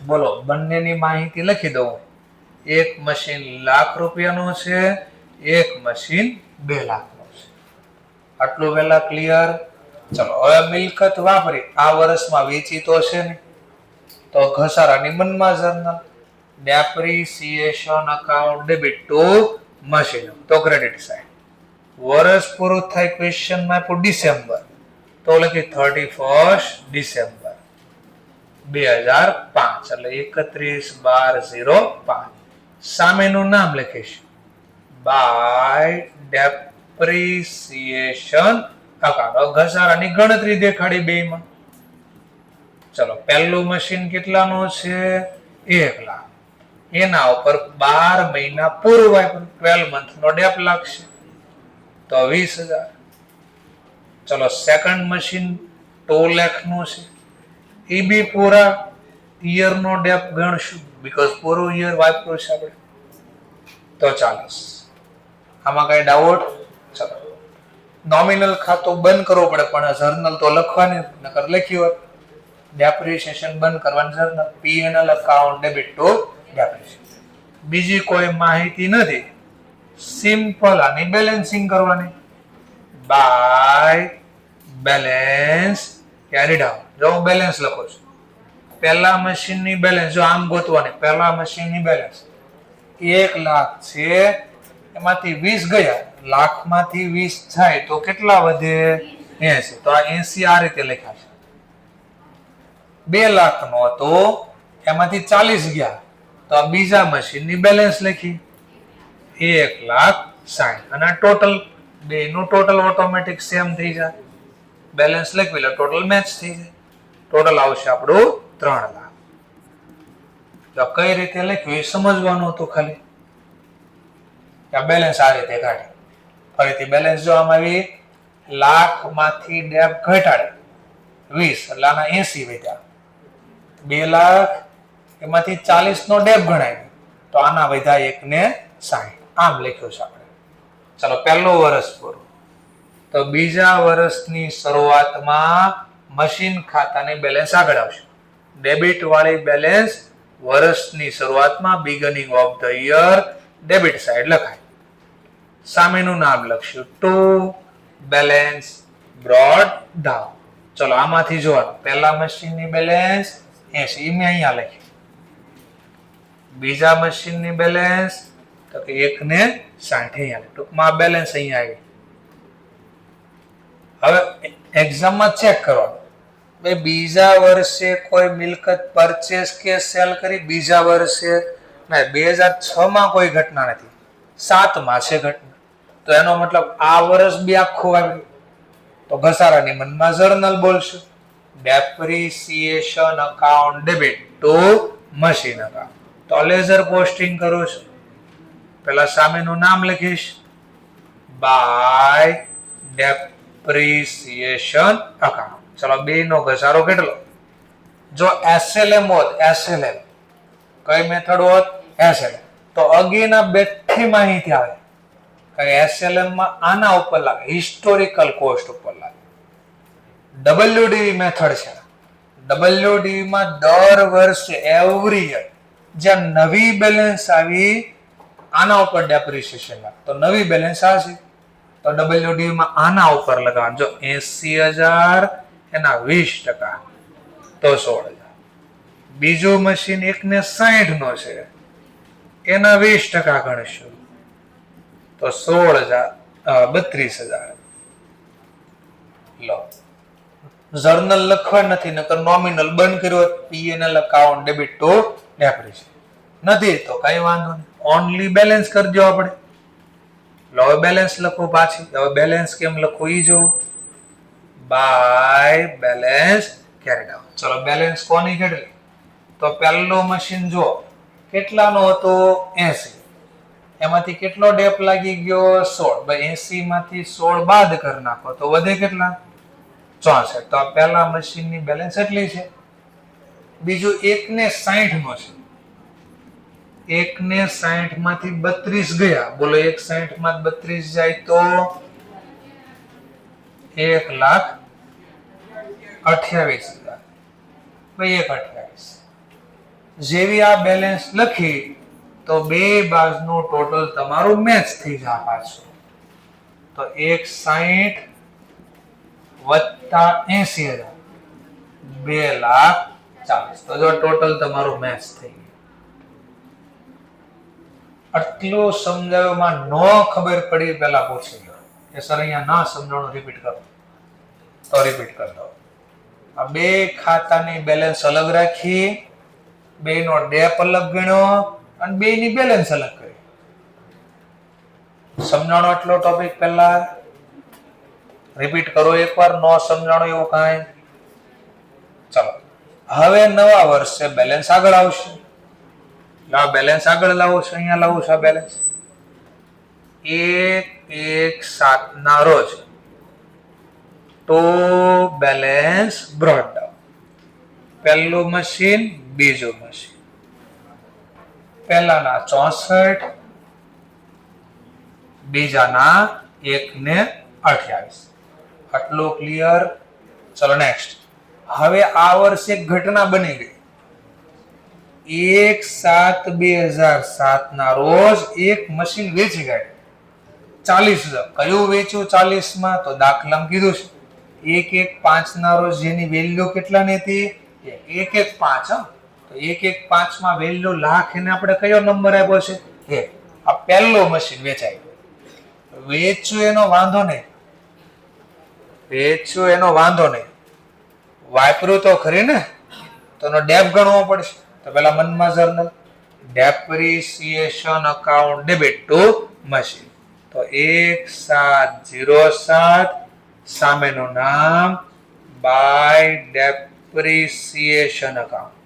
Speaker 1: બોલો, બંનેની માહિતી લખી દઉં. એક મશીન ₹1,00,000 છે, એક મશીન ₹2,00,000 છે. આટલું વેલા ક્લિયર? ચલો હવે મિલકત વાપરી. આ વર્ષમાં વેચી તો છે ને, તો ઘસારાની મનમાં journal. Depreciation account debit to machine, તો ક્રેડિટ સાઇડ. વર્ષ પૂરું થાય ક્વેશ્ચનમાં આપ્યું ડિસેમ્બર, તો લખી 31 ડિસેમ્બર 2005, એટલે 31/12/05. સામેનું નામ લખીશ બાય ડેપ્રિસિએશન અકાઉન્ટ. ઘસારાની ગણતરી દેખાડી બેમાં. ચલો, પહેલું મશીન કેટલાનું છે? 1 લાખ. એના ઉપર 12 મહિના પૂરું વાપર્યું, 12 મંથ નો ડેપ લાગશે, તો 20,000. ચલો, સેકન્ડ મશીન 2 લાખ નું છે, એ બી પૂરા યર નો ડેપ ગણશું, બીકોઝ પૂરું યર વાપર્યું છે આપણે, તો 40. આમાં કઈ ડાઉટ? ચલો, નોમિનલ ખાતું બંધ કરવું પડે, પણ જર્નલ તો લખવાની, નકર લખી હોત. ડેપ્રિસિએશન બંધ કરવાની journal. P&L account debit to depreciation. બીજી કોઈ માહિતી નથી. સિમ્પલ આની બેલેન્સિંગ કરવાની. By balance carried out. જો હું બેલેન્સ લખું છું, પહેલા મશીનની બેલેન્સ જો આમ ગોતવાની. પહેલા મશીનની બેલેન્સ 1 લાખ છે, એમાંથી 20 ગયા, લાખમાંથી 20 થાય તો કેટલા વધે? 80. તો આ 80 આ રીતે લખ્યા છે. 2 લાખ નો હતો, એમાંથી 40 ગયા, તો આ બીજા મશીનની બેલેન્સ લખી 1,60,000. અને આ ટોટલ બેનું ટોટલ ઓટોમેટિક સેમ થઈ જાય. બેલેન્સ લખવી એટલે ટોટલ મેચ થઈ જાય. ટોટલ આવશે આપણું 3 લાખ. તો કઈ રીતે લખ્યું એ સમજવાનું હતું ખાલી. કે આ બેલેન્સ આ રીતે કાઢે. ફરીથી બેલેન્સ જો આમાં આવી લાખ માંથી ડેપ ઘટાડે 20 એટલે આના 80 વધ્યા. 2 લાખ એમાંથી 40 નો ડેપ ગણાય તો આના વધ્યા 1 ને 60. આમ લખ્યું છે આપણે. ચલો પહેલું વર્ષ પૂરું. તો બીજા વર્ષની શરૂઆતમાં મશીન ખાતાની બેલેન્સ આગળ આવશે. ડેબિટ વાળી બેલેન્સ વર્ષની શરૂઆતમાં beginning of the year debit side લખાય. સામેનું નામ લખશું ટુ બેલેન્સ બ્રોટ ડાઉન. ચલો આમાંથી જોવાનું. પહેલા મશીનની બેલેન્સ 80 મેં અહીંયા લખી. બીજા મશીનની બેલેન્સ તો કે 1 ને 60 અહીંયા. ટૂંકમાં બેલેન્સ અહીંયા આવી. હવે એક્ઝામમાં ચેક કરવાનું. ભાઈ બીજા વર્ષે કોઈ મિલકત પરચેસ કે સેલ કરી બીજા વર્ષે ના 2006 માં કોઈ ઘટના નથી, 7 માં છે ઘટના. તો એનો મતલબ આ વર્ષ બી આખું આવ્યું. તો ઘસારાની મનમાં જર્નલ બોલશું. Depreciation account debit to machine account. તો લેઝર પોસ્ટિંગ કરું છું. પેલા સામેનું નામ લખીશ બાય ડેપ્રિસિએશન અકાઉન્ટ. ચલો બે નો ઘસારો કેટલો? જો એસએલએમ હોત, એસએલએમ કઈ મેથડ હોત? એસએલએમ. તો અગેના બેઠી માહિતી આવે કે એસએલએમ માં આના ઉપર લાગે, હિસ્ટોરિકલ કોસ્ટ ઉપર લાગે. ડબલ્યુડીવી મેથડ છે. ડબલ્યુડીવી માં દર વર્ષે એવરી યર જ્યાં નવી બેલેન્સ આવી આના ઉપર ડેપ્રિસિએશન લાગે. તો નવી બેલેન્સ આ છે તો ડબલ્યુડીવી માં આના ઉપર લગાવવાનું. જો 80,000 એના 20% તો 16,000. બીજું મશીન 1 ને 60 નો છે એના 20% ગણશું તો 32,000. લો જર્નલ લખવા નથી, નકર નોમિનલ બંધ કર્યો P&L account debit to depreciation નથી તો કઈ વાંધો નહીં, ઓનલી બેલેન્સ કરજો આપણે. હવે બેલેન્સ લખો પાછી. હવે બેલેન્સ કેમ લખો ઈ જો બાય બેલેન્સ કેરીડ આઉટ. ચલો બેલેન્સ કોની કેટલી? તો પહેલું મશીન જો કેટલાનો હતો? 80. એમાંથી કેટલો ડેપ લાગી ગયો? 16. ભાઈ 80 માંથી 16 બાદ કરી નાખો તો વધે કેટલા? 64. તો આ પહેલા મશીનની બેલેન્સ એટલી છે. બીજું 1 ને 60 નો છે. 1 ને 60 માંથી 32 ગયા. બોલો 1 60 માં 32 જાય તો 1,28,000. ભાઈ 1,28. જેવી આ બેલેન્સ લખી તો બે બાજુનું ટોટલ તમારું મેચ થઈ જાય પાછું. તો 1,60 વત્તા 80,000 2,40,000. તો જો ટોટલ તમારું મેચ થઈ ગયું. આટલું સમજાવવામાં ન ખબર પડી પહેલા પૂછી લો કે સર અહીંયા ના સમજાણું રિપીટ કરો તો રિપીટ કરી દો. આ બે ખાતાની બેલેન્સ અલગ રાખી, બે નો ડેપ અલગ ગણ્યો અને બે ની બેલેન્સ અલગ કરી. સમજાણો એટલો ટોપિક પહેલા રિપીટ કરો એકવાર. નો સમજાણો એવું કાંઈ. ચલો હવે નવા વર્ષે બેલેન્સ આગળ આવશે. બેલેન્સ આગળ લાવો છો, અહીંયા લાવો છો. બેલેન્સ 1/1/7 ના રોજ તો બેલેન્સ બ્રોટ ડાઉન. પહેલું મશીન, બીજું મશીન. પહેલાના 64, બીજાના 1 ને 28. આટલું ક્લિયર. ચલો નેક્સ્ટ. હવે આ વર્ષે એક ઘટના બની ગઈ. 1/7/2007 ના રોજ એક મશીન વેચી કાઢ્યું 40,000. કયું વેચ્યું 40 માં? તો દાખલામાં કીધું છે 1/1/5 ના રોજ જેની વેલ્યુ કેટલાની હતી? 1/1/5. તો 1/1/5 માં વેલ્યુ લાખ એને આપણે કયો નંબર આપ્યો છે? 1. આ પહેલું મશીન વેચાય. વેચ્યું એનો વાંધો નહીં, વેચ્યું એનો વાંધો નહીં, વાપર્યું તો ખરી ને, તો એનો ડેપ ગણવો પડશે. તો પેલા મનમાં journal depreciation account debit to machine. તો 1/7/07 સામેનું નામ બાય ડેપ્રિસિએશન અકાઉન્ટ.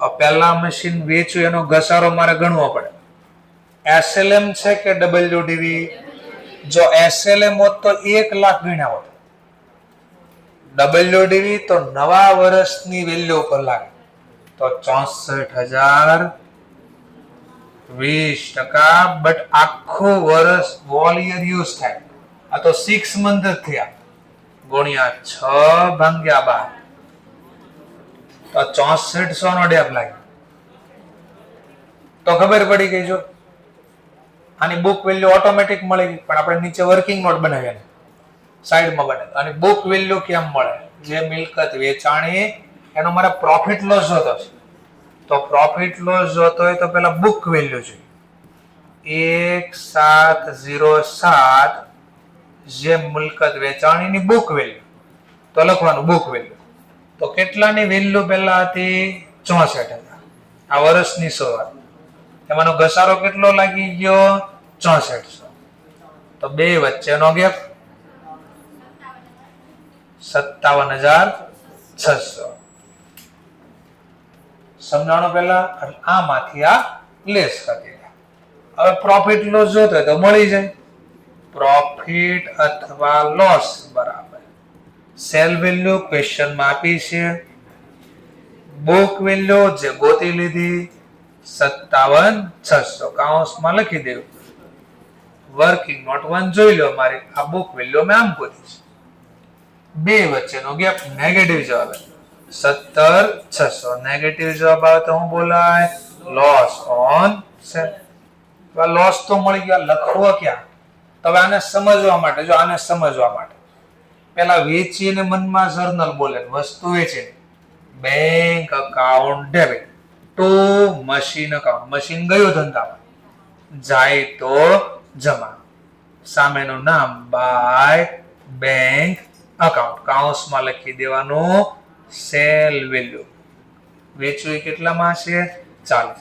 Speaker 1: હવે પહેલા મશીન વેચ્યું એનો ઘસારો મારે ગણવો પડે. SLM છે કે WDV? જો SLM હોત તો 1 લાખ ગણ્યા હોત. WDV તો નવા વર્ષની વેલ્યુ પર લાગે તો 64,000 20%, બટ આખું વર્ષ હોલ યર યુઝ થાય. આ તો 6 મંથ જ થયા ગુણ્યા 6 ભાગ્યા 12 તો 6400 નો ડેપ લાગે. તો ખબર પડી ગઈ. જો આની બુક વેલ્યુ ઓટોમેટિક મળી ગઈ, પણ આપણે નીચે વર્કિંગ નોટ બનાવી સાઈડમાં બનાવી. અને બુક વેલ્યુ કેમ મળે? જે મિલકત વેચાણી એનો મારે પ્રોફિટ લોસ જોતો છે. તો પ્રોફિટ લોસ જોતો હોય તો પેલા બુક વેલ્યુ જોઈએ 1707 જે મિલકત વેચાણીની બુક વેલ્યુ. તો લખવાનું બુક વેલ્યુ. તો કેટલાની વેલ્યુ પહેલા હતી? 64,000. આ વર્ષની શરૂઆત. એમાંનો ઘસારો કેટલો લાગી ગયો? 6400. તો બે વચ્ચેનો ગેપ 57,600. સમજાણો પેલા? આમાંથી આ લેસ કરી. હવે પ્રોફિટ લોસ જોતો હોય તો મળી જાય. પ્રોફિટ અથવા લોસ બરાબર સેલ વેલ્યુ ક્વેશ્ચનમાં આપી છે. બુક વેલ્યુ જે ગોતી લીધી 57,600 કાઉન્સમાં લખી દેવું. વર્કિંગ નોટ 1 જોઈ લો. મારી આ બુક વેલ્યુ મેં આમ ગોતી છે. બે વચ્ચેનો ગેપ નેગેટિવ જવાબ આવે. 17,600 નેગેટિવ જવાબ આવે તો શું બોલાય? Loss on cell. લોસ તો મળી ગયા. લખવો ક્યાં? તો હવે આને સમજવા માટે, જો આને સમજવા માટે પેલા વેચીને મનમાં જર્નલ બોલે, વસ્તુ વેચીને bank account debit to machine account. Machine ગયું ધંધામાં, જાય તો જમા. સામેનું નામ બાય બેંક અકાઉન્ટ. કાઉન્સમાં લખી દેવાનું સેલ વેલ્યુ. વેચવું કેટલામાં છે? 40.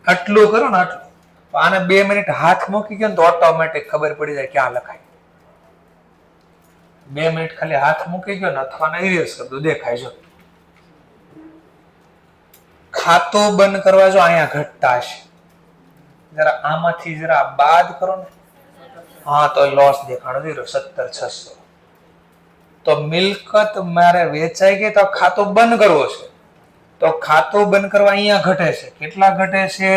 Speaker 1: આટલું કરો ને આટલું. આને 2 મિનિટ હાથ મૂકી ગયો ને તો ઓટોમેટિક ખબર પડી જાય ક્યાં લખાય. 2 મિનિટ ખાલી હાથ મૂકી ગયો ને અથવા ઇરેઝ કરી દો, દેખાય. જો ખાતું બંધ કરવા, જો અહીંયા ઘટતા હશે. જરા આમાંથી જરા બાદ કરો ને. હા, તો લોસ દેખાડો 17,600. તો મિલકત મારે વેચાઈ ગઈ તો ખાતું બંધ કરવો છે. તો ખાતું બંધ કરવા અહીંયા ઘટે છે. કેટલા ઘટે છે?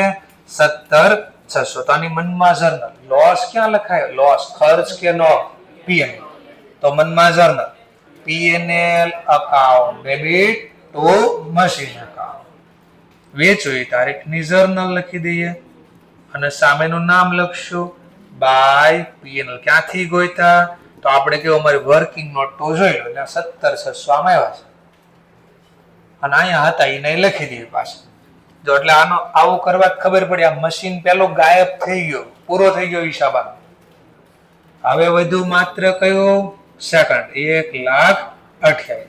Speaker 1: 17,600. તો આની મનમાં જર્નલ. લોસ ક્યાં લખાય? લોસ ખર્ચ કે નો? પીએનએલ. તો મનમાં journal PNL account debit to machine account. વેચવી તારીખની જર્નલ લખી દઈએ અને સામેનું નામ લખશું બાય પીએનએલ. ક્યાંથી ગોઈતા? તો આપણે કેવું અમારી વર્કિંગ નોટ તો જોઈ લો. એટલે 17,600 આમ આવ્યા છે અને અહીંયા હતા એને લખી દીધી પાછું. જો એટલે આનો આવું કરવા ખબર પડી. આ મશીન પેલો ગાયબ થઈ ગયો, પૂરો થઈ ગયો હિસાબ. હવે વધુ માત્ર કયો સેકન્ડ? 1,28,000.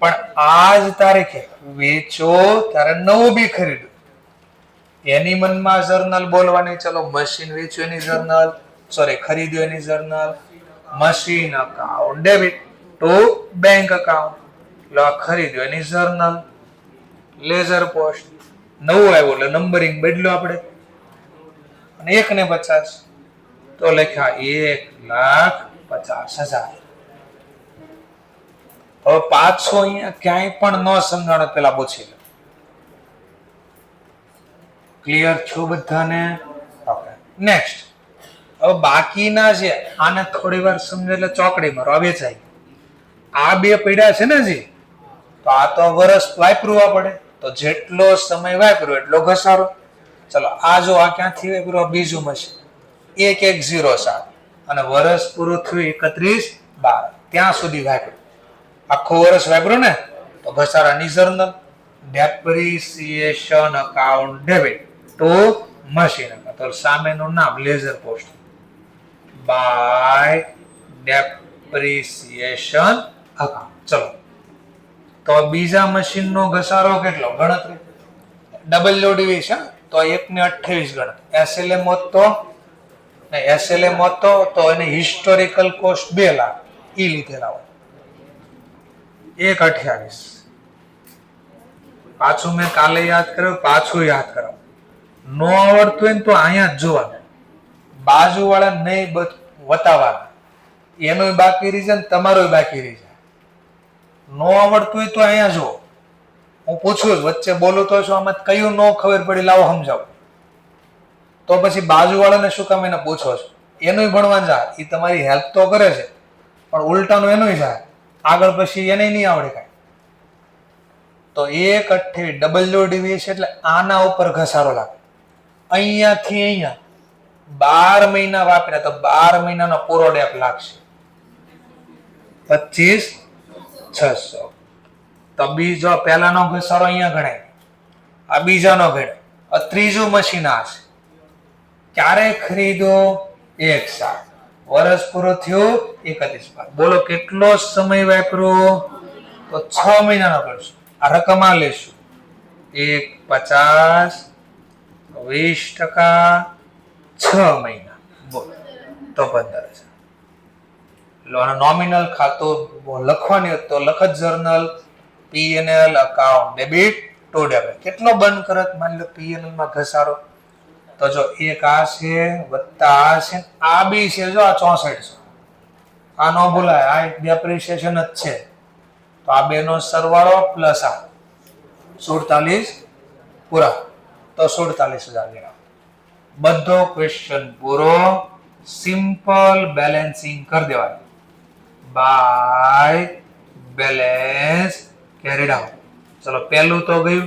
Speaker 1: પણ આજ તારીખે વેચો ત્યારે નવું બી ખરીદો. એની મનમાં જર્નલ બોલવાની. ચલો મશીન વેચ્યું એની જર્નલ, સોરી ખરીદ્યું એની journal. Machine account debit to bank account. ખરીદ્યું એની જર્નલ. લેઝર પોસ્ટ નવું આવ્યું એટલે નંબરિંગ બદલ્યો આપણે અને 1,50. તો લખ્યા 1,50,000. હવે પાછો અહીંયા ક્યાંય પણ ન સમજાણો પેલા પૂછી લો. ક્લિયર છું બધાને? Okay, next. હવે બાકીના છે આને થોડી વાર સમજે એટલે ચોકડી મારો. હવે વેચાઈ આ બે પડ્યા છે ને જી, તો આ તો વર્ષ વાપરવા પડે. તો જેટલો સમય વાપર્યો એટલો ઘસારો. ચલો આ જો આ ક્યાંથી વાપર્યો? બીજું મશીન 1,107 અને વર્ષ પૂરું થયું 31/12. ત્યાં સુધી વાપર્યું. આખું વર્ષ વાપર્યું ને તો ઘસારાની journal depreciation account debit to machine account. તો સામેનું નામ ledger post by depreciation account. ચલો તો બીજા મશીનનો ઘસારો કેટલો? ગણતરી WDV છે તો 1,28 ગણતરી. SLM હોત તો SLM હોત તો એને હિસ્ટોરિકલ કોસ્ટ 2 લાખ ઈ લીધેલા હોય. 1,28. પાછું મેં કાલે યાદ કર્યું, પાછું યાદ કરાવું. નો આવડતું હોય ને તો અહીંયા જ જોવાનું, બાજુવાળા નહીં વતાવવાના, એનોય બાકી રહી જાય ને તમારોય બાકી રહી જાય. નો આવડતું હોય તો અહીંયા જુઓ, હું પૂછું વચ્ચે બોલું તો શું આમાં કયું નો ખબર પડી લાવો સમજાવો, તો પછી બાજુવાળાને શું કામ એને પૂછો છો? એનુંય ભણવા જા, એ તમારી હેલ્પ તો કરે છે પણ ઉલટાનું એનુંય જાય, આગળ પછી એને નહીં આવડે કાંઈ. તો 1/28 છે એટલે આના ઉપર ઘસારો લાગે, અહીંયાથી અહીંયા 12 મહિના વાપર્યા તો 12 મહિનાનો પૂરો ડેપ લાગશે 25,600. તો બીજો પહેલાનો ઘસારો અહીંયા ગણાય, આ બીજાનો ગણાય, આ ત્રીજું મશીન આ છે. ક્યારે ખરીદો? 1 સાલ, વર્ષ પૂરો થયું 31. બોલો કેટલો સમય વાપરો? તો 6 મહિનાનો કરશું. આ રકમ આ લેશું 1,50, 20%, 6 મહિના, બોલો તો 15,000. નોમિનલ ખાતું લખવાની તો લખત journal PNL account debit to debit. કેટલો બંધ કરત? માની લો પીએનએલ માં ઘસારો, તો જો એક આ છે વત્તા આ છે, આ બી છે, જો આ 6400, આ નો ભૂલાય, આ ડેપ્રિસિએશન જ છે. તો આ બે નો સરવાળો પ્લસ આ 47 પૂરા, તો 47,000 ગણા. બધો ક્વેશ્ચન પૂરો. સિમ્પલ બેલેન્સિંગ કરી દેવાનું બાય બેલેન્સ કેરીડ આઉટ. ચલો પહેલું તો ગયું,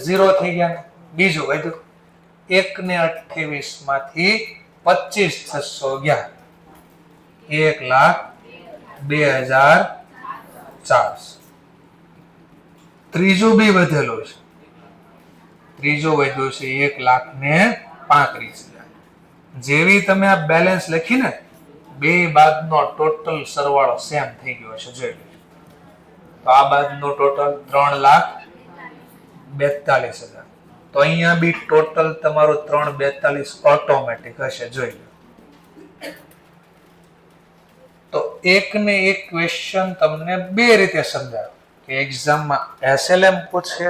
Speaker 1: 0 થઈ ગયા. બીજું વધ્યું 1/28 માંથી 25,600 ગયા, 1,02,400. ત્રીજું બી વધેલું છે, ત્રીજું વધ્યું છે 1,35,000. જેવી તમે આ બેલેન્સ લખી ને, બે બાદનો ટોટલ સરવાળો સેમ થઈ ગયો છે, જોઈ લો. તો આ બાદનો ટોટલ 3,42,000. તો અહીંયા બી ટોટલ તમારું 3,42 ઓટોમેટિક હશે, જોઈ લો. તો એક ને એક ક્વેશ્ચન તમને બે રીતે સમજાવ્યો કે એક્ઝામમાં એસએલએમ પૂછે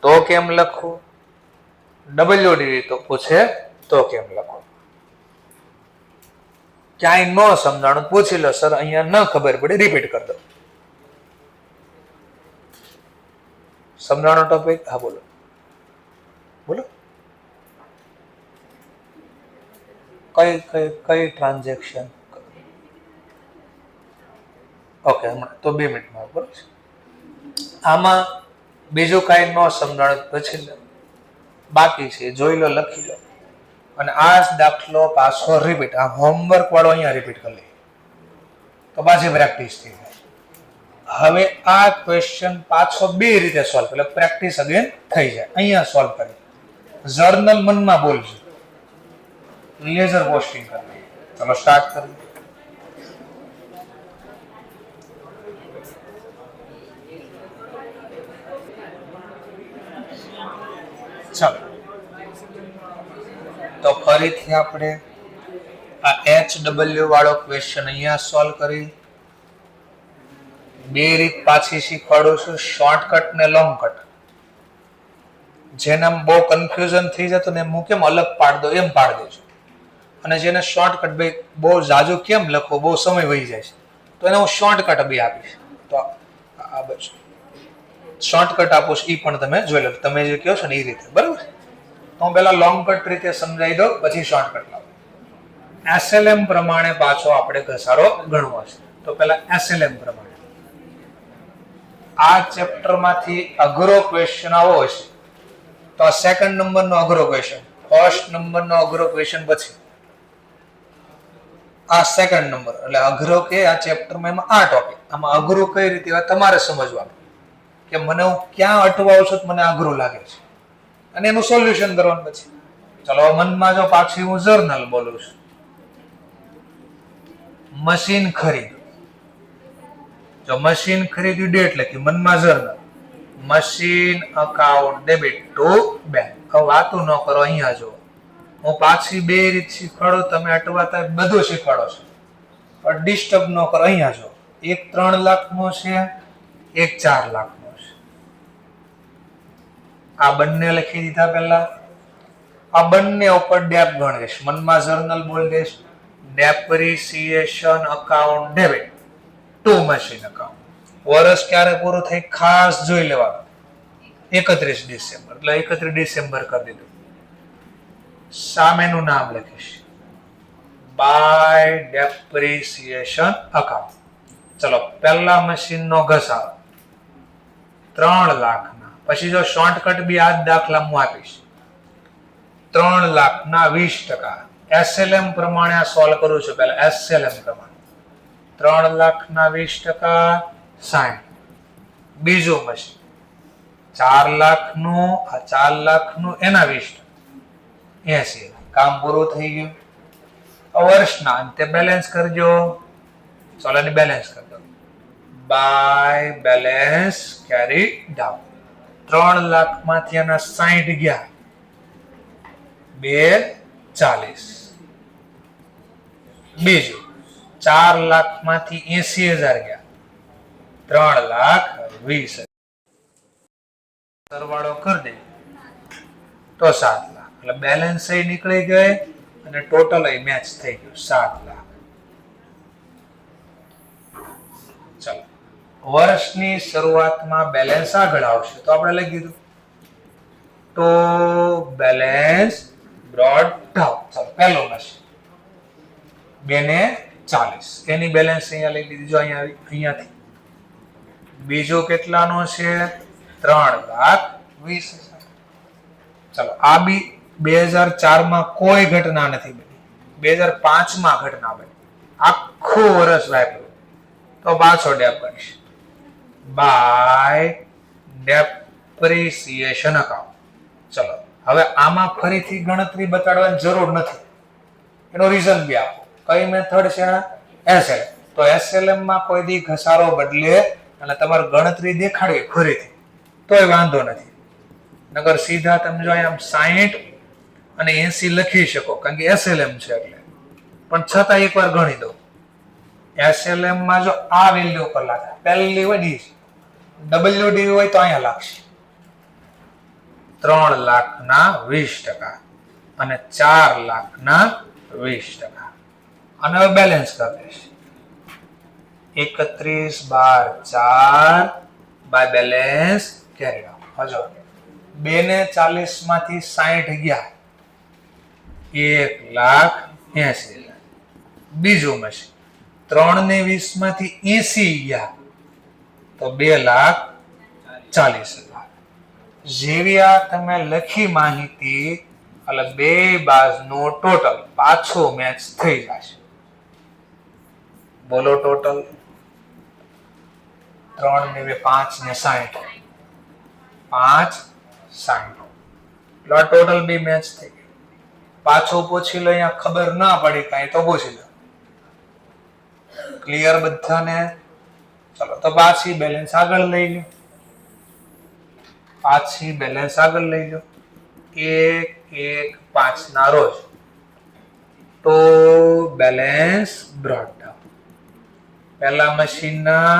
Speaker 1: તો કેમ લખવું, ડબલ્યુડીવી તો પૂછે તો કેમ લખવું. ક્યાંય ન સમજાણું પૂછી લો, સર અહીંયા ન ખબર પડી, રિપીટ કરી દો. સમજાણો ટોપિક? હા બોલો બોલો. કઈ કઈ કઈ ટ્રાન્ઝેક્શન? ઓકે, હમણાં તો 2 મિનિટમાં બરોબર છે. આમાં બીજું કાંઈ ન સમજાણું પછી બાકી છે, જોઈ લો, લખી લો. અને આ દાખલો પાછો રિપીટ, આ હોમવર્ક વાળો અહીંયા રિપીટ કરી લે તો પાછી પ્રેક્ટિસ થઈ જાય. હવે આ ક્વેશ્ચન પાછો બે રીતે સોલ્વ, એટલે પ્રેક્ટિસ અગેન થઈ જાય. અહીંયા સોલ્વ કરી, જર્નલ મનમાં બોલજો, લેઝર પોસ્ટિંગ કરી. ચલો સ્ટાર્ટ કરીએ. ચાલો તો ફરીથી આપણે આ HW વાળો ક્વેશ્ચન અહીંયા સોલ્વ કરી. બે રીત પાછી શીખવાડું છું, શોર્ટકટ ને લોંગ કટ. જેને બહુ કન્ફ્યુઝન થઈ જતું ને હું કેમ અલગ પાડ દો એમ પાડ દેજો, અને જેને શોર્ટકટ ભાઈ બહુ જાજુ કેમ લખો, બહુ સમય વહી જાય છે, તો એને હું શોર્ટકટ બી આપીશ. તો આ બધું શોર્ટકટ આપું છું, એ પણ તમે જોઈ લો, તમે જે કહો છો ને એ રીતે, બરાબર. તો હું પહેલા લોંગ કટ રીતે સમજાવી દઉં, પછી શોર્ટકટ લાવું. એસએલએમ પ્રમાણે પાછો આપણે ઘસારો ગણવો છે. તો પહેલા એસએલએમ પ્રમાણે આ ચેપ્ટર માંથી અઘરો ક્વેશ્ચન આવો હશે તો આ સેકન્ડ નંબરનો અઘરો ક્વેશ્ચન, ફર્સ્ટ નંબરનો અઘરો ક્વેશ્ચન પછી આ સેકન્ડ નંબર, એટલે અઘરો કે આ ચેપ્ટરમાં એમાં આ ટોપિક. આમાં અઘરું કઈ રીતે તમારે સમજવાનું કે મને હું ક્યાં અટવાઉં છું, મને અઘરું લાગે છે, અને એનું સોલ્યુશન કરવાનું પછી. ચલો મનમાં જો પાછી હું જર્નલ બોલું છું. મશીન ખરીદ, જો મશીન ખરીદ્યું ડેટ લખી, મનમાં journal, machine account debit to bank. હવે વાતું ન કરો, અહીંયા જો હું પાછી બે રીત શીખવાડું, તમે અટવાતા બધું શીખવાડો છો, પણ ડિસ્ટર્બ ન કરો. અહીંયા જો એક 3 લાખનો છે, એક 4 લાખનો છે. આ બંને લખી દીધા પહેલા. આ બંને ઉપર ડેપ ગણીશ, મનમાં જર્નલ બોલ દઈશ. Depreciation account debit to machine account. વર્ષ ક્યારે પૂરું થઈ ખાસ જોઈ લેવાનું, 31 ડિસેમ્બર. એટલે 31 ડિસેમ્બર કરી દીધું. સામેનું નામ લખીશ, બાય ડેપ્રિસિએશન અકાઉન્ટ. ચલો, પહેલા મશીનનો ઘસારો 3 લાખના. પછી જો શોર્ટકટ બી આ દાખલા હું આપીશ. 3 લાખના 20%. SLM પ્રમાણે આ સોલ્વ કરું છું. પહેલા SLM પ્રમાણે 3 લાખના 20% 60. બીજું મશીન 4 લાખનું, આ 4 લાખનું એના 20%, 80. કામ પૂરું થઈ ગયું. વર્ષના અંતે બેલેન્સ કરજો. ચલો એને બેલેન્સ કરી દો. By balance carry down. 3 લાખમાંથી એના 60 ગયા, 240. બીજું 4 લાખમાંથી 80,000 ગયા, 3,20,000. સરવાળો કરી દે તો 7 લાખ. એટલે બેલેન્સ નીકળી ગઈ અને ટોટલ મેચ થઈ ગયું 7 લાખ. ચલો, વર્ષની શરૂઆતમાં બેલેન્સ આગળ આવશે તો આપણે લખી દીધું તો બેલેન્સ બ્રોટ ડાઉન. ચલો, પહેલો મશીન 240, એની બેલેન્સ અહીંયા લઈ લીધી. જો અહીંયા આવી, અહીંયાથી. બીજો કેટલાનો છે? 3,20,000. ચલો, આ બી 2004 કોઈ ઘટના નથી બની, 2005 ઘટના બની. આખું વર્ષ વાપર્યું તો પાછો ડેપ ગણીશ. By depreciation account. ચલો, હવે આમાં ફરીથી ગણતરી બતાડવાની જરૂર નથી. એનો રીઝન બી આપો. કઈ મેથડ છે? SLM. તો SLM માં કોઈ દી ઘસારો બદલે અને તમારે ગણતરી દેખાડવી ફરીથી તોય વાંધો નથી. નગર સીધા તમે જો આમ 60 અને 80 લખી શકો, કારણ કે SLM છે એટલે. પણ છતાં એકવાર ગણી દો. SLM માં જો આ વેલ્યુ પર લાગે, પહેલી હોય ડી, WD હોય તો અહીંયા લાગશે. 3 લાખના 20% અને 4 લાખના 20%. અને હવે બેલેન્સ કરી દઈશ. 31/12/4 બાય બેલેન્સ કેરી આઉટ. હજો 240 માંથી 60 ગયા, 1,80,000. બીજું મશીન 3 ને 20 માંથી 80 ગયા તો 2,40,000. જેવી આ તમે લખી માહિતી એટલે બે બાજુનું ટોટલ પાછું મેચ થઈ જશે. બોલો ટોટલ 3 ને 5 ને 60, 5 60. એટલે આ ટોટલ બી મેચ થઈ ગયું. પાછું પૂછી લો, અહીંયા ખબર ના પડી કાંઈ તો પૂછી લો. ક્લિયર બધાને? ચલો, તો પાછી બેલેન્સ આગળ લઈ લો. પાછી બેલેન્સ આગળ લઈ લો. 1/1/5 ના રોજ તો બેલેન્સ બ્રોટ ડાઉન. પહેલા મશીનના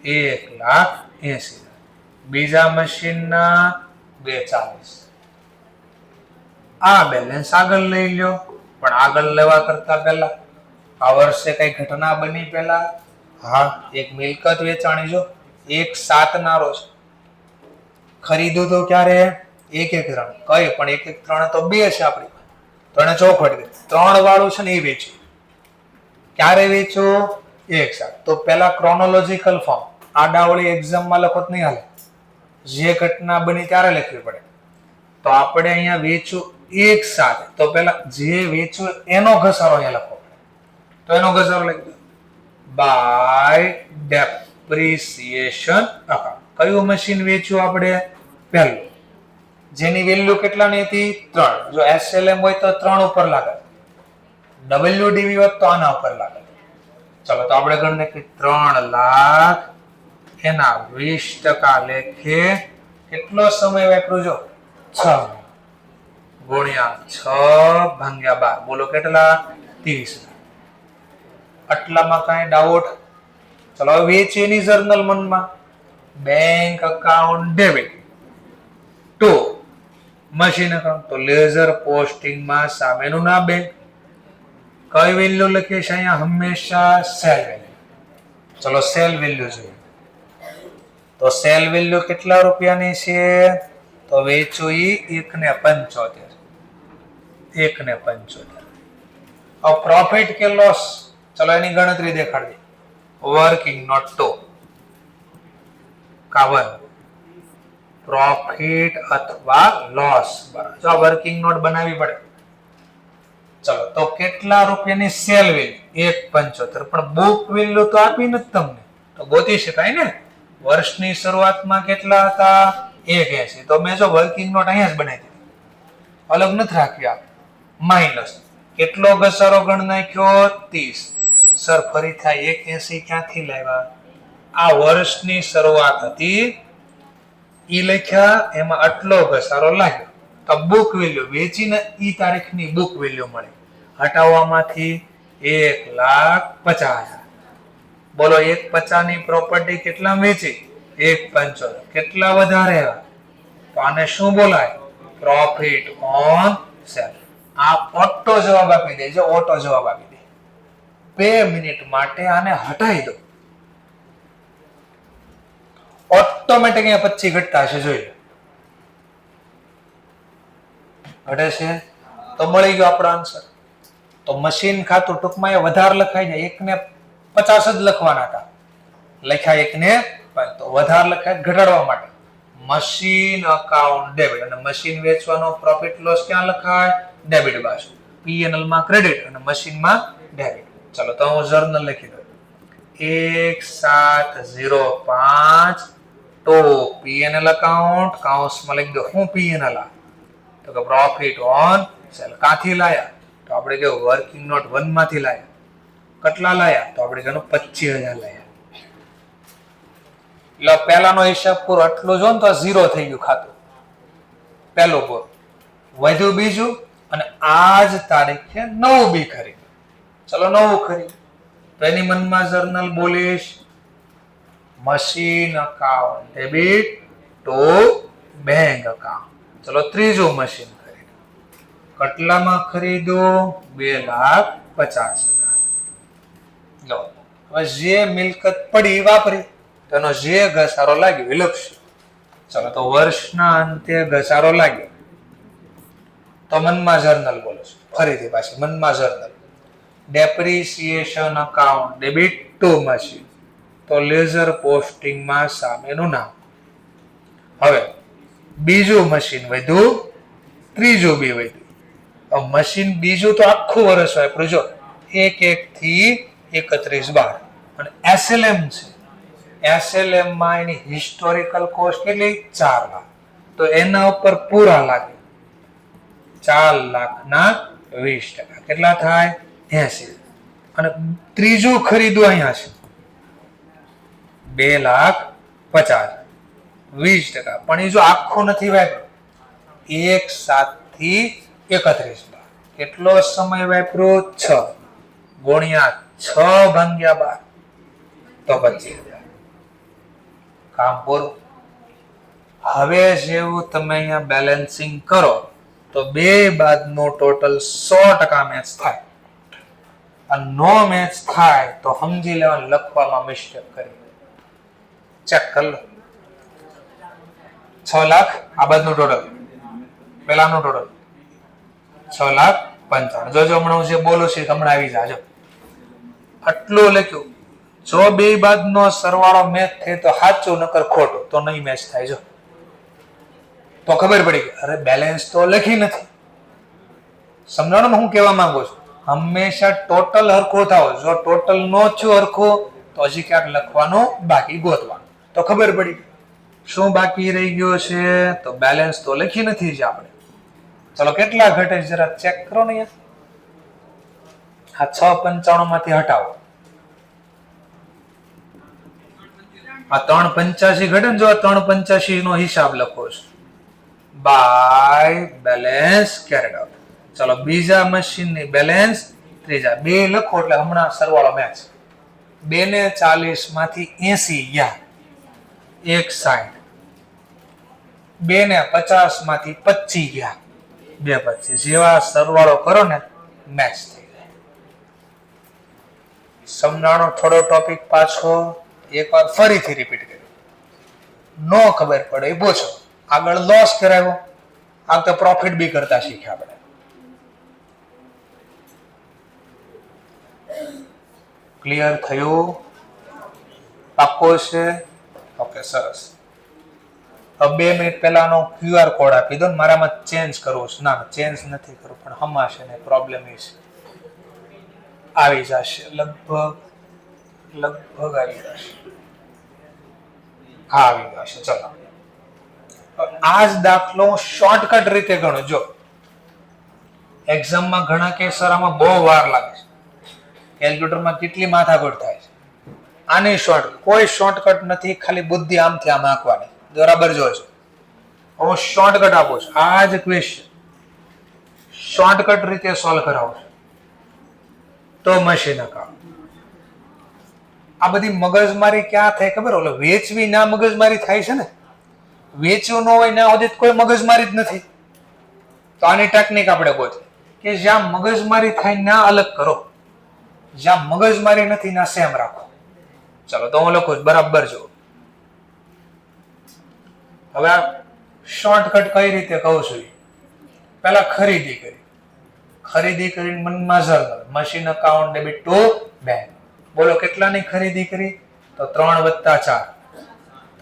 Speaker 1: 1,80,000, બીજા મશીનના 240. આ બેલેન્સ આગળ લઈ લો. પણ આગળ લેવા કરતા પહેલા આ વર્ષે કઈ ઘટના બની પહેલા? હા, એક મિલકત વેચાણી. જો 1/7 ના રોજ ખરીદ્યું તો ક્યારે? 1/1/3. કઈ પણ 1/1/3 તો 2 છે આપણી. તો એને ચોખવટ 3 વાળું છે ને એ વેચ્યું. ક્યારે વેચ્યું? 1/7. તો પેલા ક્રોનોલોજીકલ ફોર્મ આડાવળી એક્ઝામમાં લખો તો નહીં હાલે. જે ઘટના બની ત્યારે લખવી પડે. તો આપણે અહીંયા વેચ્યું 1/7. તો પેલા જે વેચ્યું એનો ઘસારો અહીંયા લખવો પડે. તો એનો ઘસારો લખી દો બાય ડેપ્રિસિએશન અકાઉન્ટ. કયું મશીન વેચ્યું આપણે? પહેલું, જેની વેલ્યુ કેટલાની હતી? 3. જો SLM હોય તો 3 ઉપર લાગે, WDV હોય તો આના ઉપર લાગે. ચલો, તો આપણે ગણને કે 3 લાખ એના 20% લેખે કેટલો સમય વાપર્યો? જો 6 ગુણ્યા 6 ભાગ્યા 12. બોલો કેટલા? 30. આટલામાં કાંઈ ડાઉટ? ચલો, હવે વેચેની જર્નલ મનમાં bank account debit to machine account તો લેઝર પોસ્ટિંગમાં સામેનું નામ બેંક. કઈ વેલ્યુ લખીશ અહીંયા? હંમેશા સેલ વેલ્યુ. ચલો સેલ વેલ્યુ જોઈએ. તો સેલ વેલ્યુ કેટલા રૂપિયાની છે? તો વેચો ઈ 1.75. 1.75. अब प्रॉफिट के लॉस, चलो एनी गणतरी देखाड़ी. वर्किंग नोट टू कावन प्रॉफिट अथवा लॉस. जो वर्किंग नोट बनावी पड़े. चलो तो કેટલા રૂપિયાની સેલ વેલ્યુ? 1.75. પણ બુક વેલ્યુ તો આપી નથી તમને, તો ગોતી શકાય ને. વર્ષની શરૂઆતમાં કેટલા હતા? 1.80. તો મેં જો વર્કિંગ નોટ અહીંયા જ બનાવી દીધી, અલગ નથી રાખ્યા. માઇનસ કેટલો ઘસારો ગણ નાખ્યો? 30. સર ફરી થાય 1.80 ક્યાંથી લાવ્યા? આ વર્ષની શરૂઆત હતી ઈ લખ્યા, એમાં આટલો ઘસારો લાગ્યો. તો બુક વેલ્યુ વેચીને ઈ તારીખની બુક વેલ્યુ મળે. હટાવવામાંથી 1,50,000. બોલો 1.50 ની પ્રોપર્ટી કેટલા વેચી? 1.75. કેટલા વધારે? તો આને શું બોલાય? Profit on cell. આ ઓટો જવાબ આપી દેજો, ઓટો જવાબ આપી દે. 2 મિનિટ માટે આને હટાવી દો, ઓટોમેટિક અહીંયા 25 ઘટતા હશે. જોઈ ઘટે છે તો મળી ગયો આપણો આન્સર. તો મશીન ખાતું ટૂંકમાં એ વધારે લખાઈ જાય. 1.50 જ લખવાના હતા, લખ્યા 1.5. તો વધારે લખાય ઘટાડવા માટે મશીન અકાઉન્ટ ડેબિટ. અને મશીન વેચવાનો પ્રોફિટ લોસ ક્યાં લખાય? ડેબિટ બાજુ. પીએનએલ માં ક્રેડિટ અને મશીનમાં ડેબિટ. ચલો તો હું જર્નલ લખી દઉં. 1705 તો પીએનએલ અકાઉન્ટ કાઉન્સમાં લખી દો. હું પીએનએલ આ તો કે પ્રોફિટ ઓન સેલ. કાથી લાયા? તો આપણે કે વર્કિંગ નોટ 1 માંથી લાયા. કેટલા લાયા? તો આપણે કહેવાનું 25,000 લાયા. એટલે પહેલાનો હિસાબ પૂરો આટલો જો ને તો 0 થઈ ગયું ખાતું. પહેલો પૂરો વધ્યું બીજું, અને આજ તારીખે નવું બી ખરીદ. ચલો નવું ખરીદ. તો એની મનમાં જર્નલ બોલીશ machine account debit to bank account. ચલો ત્રીજું મશીન ખરીદ. કેટલામાં ખરીદો? 2,50,000. લો હવે જે મિલકત પડી વાપરી, તેનો જે ઘસારો લાગ્યો એ લખશું. ચલો તો વર્ષના અંતે ઘસારો લાગ્યો તો મનમાં જર્નલ બોલો છું. ફરીથી પાછી મનમાં journal. Depreciation account debit to machine. તો લેઝર પોસ્ટિંગમાં સામેનું નામ. હવે બીજું મશીન વધ્યું, ત્રીજું બી વધ્યું. મશીન બીજું તો આખું વર્ષ વાપર્યું. જો 1 થી 31/12. અને એસએલએમ છે. એસએલએમ માં એની હિસ્ટોરિકલ કોસ્ટ કેટલી? 4 લાખ. તો એના ઉપર પૂરા લાગે 4,20,000. કેટલા થાય? 80. અને ત્રીજું ખરીદવું અહીંયા છે 2,50,000. 20%. પણ એ જો આખું નથી વાપર્યું, 1/7 થી 31/12. કેટલો સમય વાપર્યો? 6 ગુણ્યા 6 ભાગ્યા 12 તો 25,000. કામ પૂરું. હવે જેવું તમે અહીંયા બેલેન્સિંગ કરો તો બે બાદનો ટોટલ 100% મેચ થાય. અને નો મેચ થાય તો સમજી લેવાનું લખવામાં મિસ્ટેક કરી. ચેક કરી લો. 6 લાખ આ બાદનું ટોટલ, પેલાનું ટોટલ 6,55,000. જોજો હમણાં હું જે બોલું છું હમણાં આવી જાજો. આટલું લખ્યું. જો બે બાદનો સરવાળો મેચ થાય તો સાચું, નકર ખોટું તો નહીં મેચ થાય. જો તો ખબર પડી કે અરે બેલેન્સ તો લખી નથી. સમજાણો હું કહેવા માંગુ છું? હંમેશા ટોટલ હરખું થાવ. જો ટોટલ નો થયું હરખું તો હજી ક્યાંક લખવાનું બાકી ગોતવાનું. તો ખબર પડી શું બાકી રહી ગયો છે? તો બેલેન્સ તો લખી નથી જ આપણે. ચલો કેટલા ઘટે જરા ચેક કરો ને. આ 6,95 માંથી હટાવો. આ 3,85 ઘટે ને. જો 3,85 નો હિસાબ લખો છો બાય બેલેન્સ કેરેડ આઉટ. ચલો બીજા મશીન ની બેલેન્સ, ત્રીજા બે લખો એટલે હમણાં સરવાળો મેચ. 2 ને 40 માંથી 80 ગયા 160. 2 ને 50 માંથી 25 ગયા, 225 જેવા સરવાળો કરો ને મેચ થઈ જાય. સમજાણો થોડો ટોપિક પાછો એકવાર ફરીથી રિપીટ કર્યો. નો ખબર પડે એ પૂછો. આગળ લોસ કરાવ્યો, આ તો પ્રોફિટ બી કરતા શીખ્યા આપણે. ક્લિયર થયું? પાક્કો છે? ઓકે, સરસ. હવે 2 મિનિટ પહેલાનો QR કોડ આપી દો ને, મારામાં ચેન્જ કરવો છે. ના, ચેન્જ નથી કરવું, પણ હમાશે ને પ્રોબ્લેમ એ છે. આવી જશે લગભગ આવી જશે. હા, આવી જશે. ચલો, આ જ દાખલો શોર્ટકટ રીતે ગણો. જો એક્ઝામમાં ઘણા કેસર આમાં બહુ વાર લાગે છે, કેલ્ક્યુલેટરમાં કેટલી માથાકૂટ થાય છે. આની કોઈ શોર્ટકટ નથી, ખાલી બુદ્ધિ આમથી આમ આંકવાની. બરાબર જોજો, હું શોર્ટકટ આપું છું. આ જ ક્વેશ્ચન શોર્ટકટ રીતે સોલ્વ કરાવું છું તો મશીન કામ. આ બધી મગજમારી ક્યાં થાય ખબર? ઓલો વેચવી ના મગજમારી થાય છે ને. વેચ્યું ન હોય ના સુધી કોઈ મગજમારી જ નથી. તો આની ટેકનિક આપણે ગોતી કે જ્યાં મગજમારી થાય ના અલગ કરો, જ્યાં મગજમારી નથી ના સેમ રાખો. ચલો તો હું લખું બરાબર જો. હવે આ શોર્ટકટ કઈ રીતે કહું છું? પેલા ખરીદી કરીને મનમાં journal, machine account debit to bank. બોલો કેટલાની ખરીદી કરી? તો 3 + 4,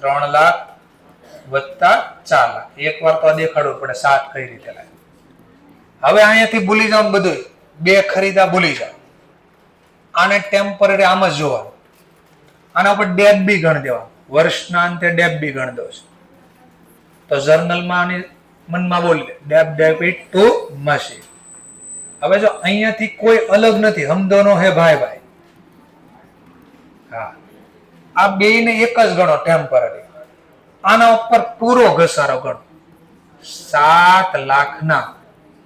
Speaker 1: 3 લાખ વત્તા 4 લાખ. એક વાર તો દેખાડવું પડે 7 કઈ રીતે લાગે. હવે અહીંયાથી ભૂલી જાવ બધું, 2 ખરીદા ભૂલી જાવ. આને ટેમ્પરરી આમ જ જોવાનું. આના ઉપર ડેબ બી ગણ દેવા, વર્ષના અંતે ડેબ બી ગણ દો. તો જર્નલમાં આની મનમાં બોલી લે ડેબિટ ટુ મશીન. હવે જો અહીંયાથી કોઈ અલગ નથી, હમદોનો હે ભાઈ. હા, આ બે ને એક જ ગણો ટેમ્પરરી. આના ઉપર પૂરો ઘસારો ગણો 7 લાખના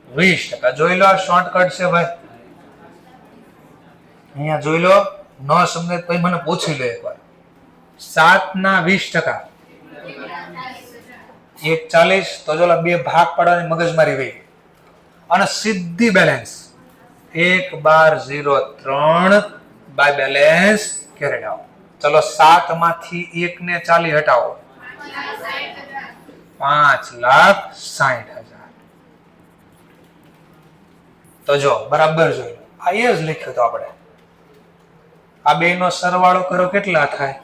Speaker 1: 20%. જોઈ લો, આ શોર્ટકટ છે ભાઈ. અહીંયા જોઈ લો, ન સમજે તો મને પૂછી લો એકવાર. 7 ના 20%, 140. તો જો 2 ભાગ પાડવાની મગજમારી વહી. અને સીધી બેલેન્સ 1/03 બાય બેલેન્સ કેરેડ આવો. ચલો 7 માંથી 1 ને 40 હટાવો, 5,60,000. તો જો બરાબર જોઈ લો, આ એ જ લખ્યું તો આપણે. આ બે નો સરવાળો કરો કેટલા થાય?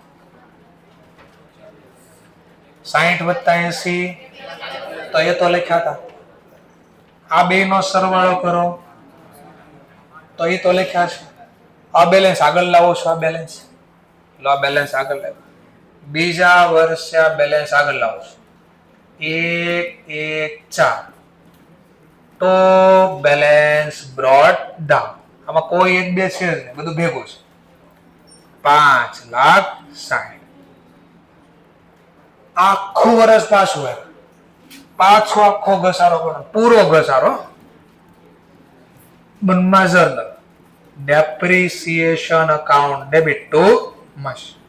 Speaker 1: 60 + 80. તો એ તો લખ્યા હતા. આ બે નો સરવાળો કરો તો એ તો લખ્યા છે. આ બેલેન્સ આગળ લાવો છો, આ બેલેન્સ લો, આ બેલેન્સ આગળ લાવો. બીજા વર્ષે આ બેલેન્સ આગળ લાવો છો. 114 તો બેલેન્સ બ્રોટ ડાઉન. આમાં કોઈ 1 2 છે જ નહીં, બધું ભેગું છે. 5,60,000. આખું વર્ષ પાછું આવ્યું. પાછો આખો ઘસારો કરો, પૂરો ઘસારો. મનમાં journal depreciation account debit to machine.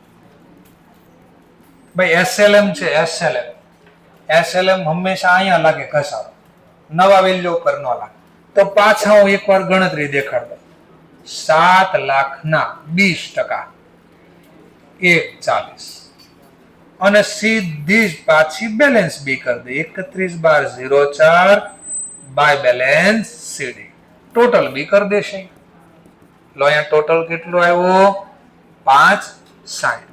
Speaker 1: ભાઈ SLM છે, SLM હંમેશા અહીંયા લાગે ઘસારો, નવા વેલ્યુ ઉપર ન લાગે. તો પાછા હું એકવાર ગણતરી દેખાડ દઉં. 7 લાખના 20%, 140. અને સીધી જ પાછી બેલેન્સ બી કરી દે 31/04 બાય બેલેન્સ સીડી. ટોટલ બી કરી દેશે. લો અહીંયા ટોટલ કેટલું આવ્યું? 560.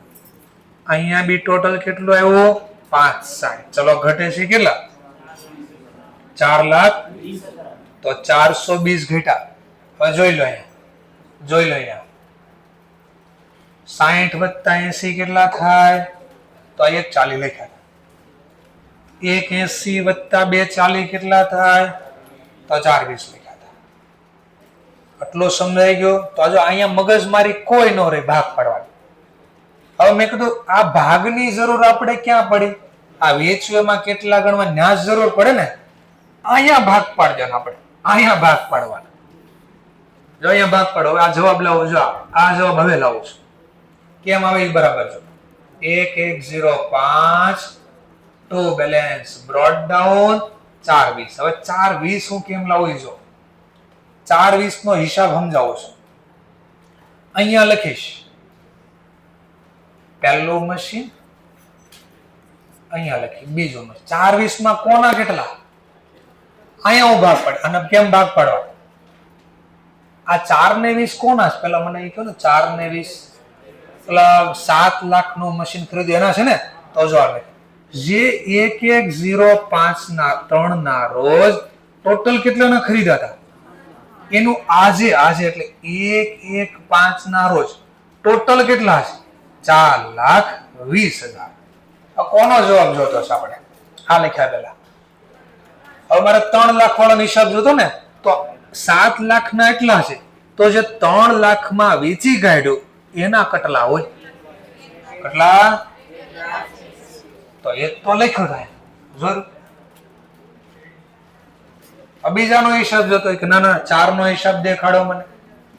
Speaker 1: અહીંયા બી ટોટલ કેટલું આવ્યું? 560. ચલો ઘટે છે કેટલા? 4 લાખ. તો 420 ઘટ્યા. હવે જોઈ લો અહીંયા 60 + 80 કેટલા થાય? તો 140 લખ્યા. 180 + 240 કેટલા થાય? તો 420 લખ્યા હતા. આટલો સમજાઈ ગયો? તો જો અહીંયા મગજમારી કોઈ ન રહે ભાગ પાડવાની. હવે મેં કીધું આ ભાગની જરૂર આપણે ક્યાં પડી? આ વેચવામાં કેટલા ગણવા ન્યા જરૂર પડે ને. અહીંયા ભાગ પાડવાનો આપણે, અહીંયા ભાગ પાડવાનો. જો અહીંયા ભાગ પાડો. આ જવાબ લાવો. જો આ જવાબ હવે લાવું છું. કેમ આવે એ બરાબર જો. 1105 ટુ બેલેન્સ બ્રોટ ડાઉન 420. હવે 420 હું કેમ લાવું જો 420 નો હિસાબ સમજાવું છું. અહીંયા લખીશ પહેલું મશીન, અહીંયા લખી બીજું મશીન. 420 માં કોના કેટલા? અહીંયા હું ભાગ પાડ અને કેમ ભાગ પાડવા? આ 4 ને 20 કોના છે? પેલા મને એ કહો ને 4 ને 20 પેલા 7 લાખ નું મશીન ખરીદ્યું એના છે ને? તો જો આવે જે 1105 ના 3 ના રોજ ટોટલ કેટલાના ખરીદ્યા હતા એનું આજે એટલે 115 ના રોજ ટોટલ કેટલા છે? 4,20,000. આ કોનો જવાબ જોતો છે આપણે? આ લખ્યા પેલા. હવે મારે 3 લાખ વાળો હિસાબ જોતો ને તો 7 લાખ ના એટલા છે તો જે 3 લાખ માં વેચી કાઢ્યું એના કેટલા હોય? કેટલા? તો એક તો લખ્યો થાય જરૂર. બીજાનો હિસાબ જોતો કે ના ના 4 નો હિસાબ દેખાડો મને